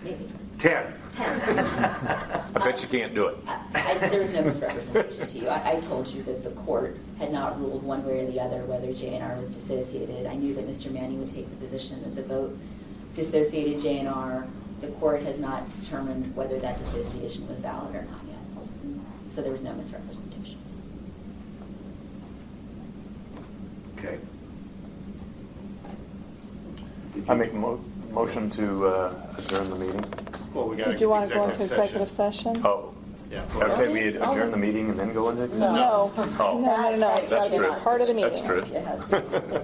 Maybe. 10. 10. I bet you can't do it. There was no misrepresentation to you. I told you that the court had not ruled one way or the other whether J&R was dissociated. I knew that Mr. Manning would take the position that the vote dissociated J&R. The court has not determined whether that dissociation was valid or not yet. So there was no misrepresentation. Okay. I make a motion to adjourn the meeting. Well, we got Did you want to go into executive session? Oh. Yeah. Okay, we adjourn the meeting and then go into executive? No. Oh. No. It's got That's to be true. part of the meeting. That's true.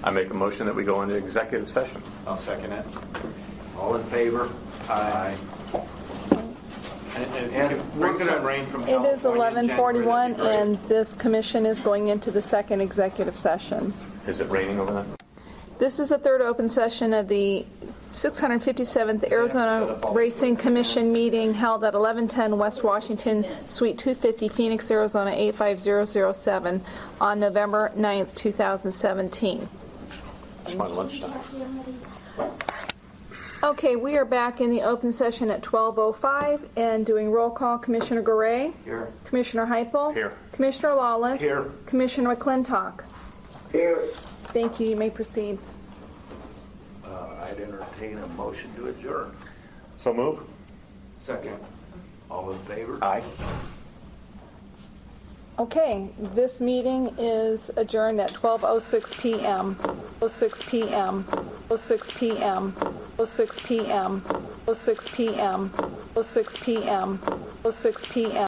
I make a motion that we go into executive session. I'll second it. All in favor? Aye. And And bring we're gonna- some rain from It California is in January, 11:41, that'd be great. and this commission is going into the second executive session. Is it raining over there? This is the third open session of the 657th Arizona Racing Commission meeting held at 1110 West Washington, Suite 250, Phoenix, Arizona 85007 on November 9th, 2017. It's my lunchtime. Okay, we are back in the open session at 12:05 and doing roll call. Commissioner Garay. Here. Commissioner Heupel. Here. Commissioner Lawless. Here. Commissioner McClintock. Here. Thank you. You may proceed. I'd entertain a motion to adjourn. So move. Second. All in favor? Aye. Okay, this meeting is adjourned at 12:06 p.m. 06 p.m. 06 p.m. 06 p.m. 06 p.m. 06 p.m. 06 p.m.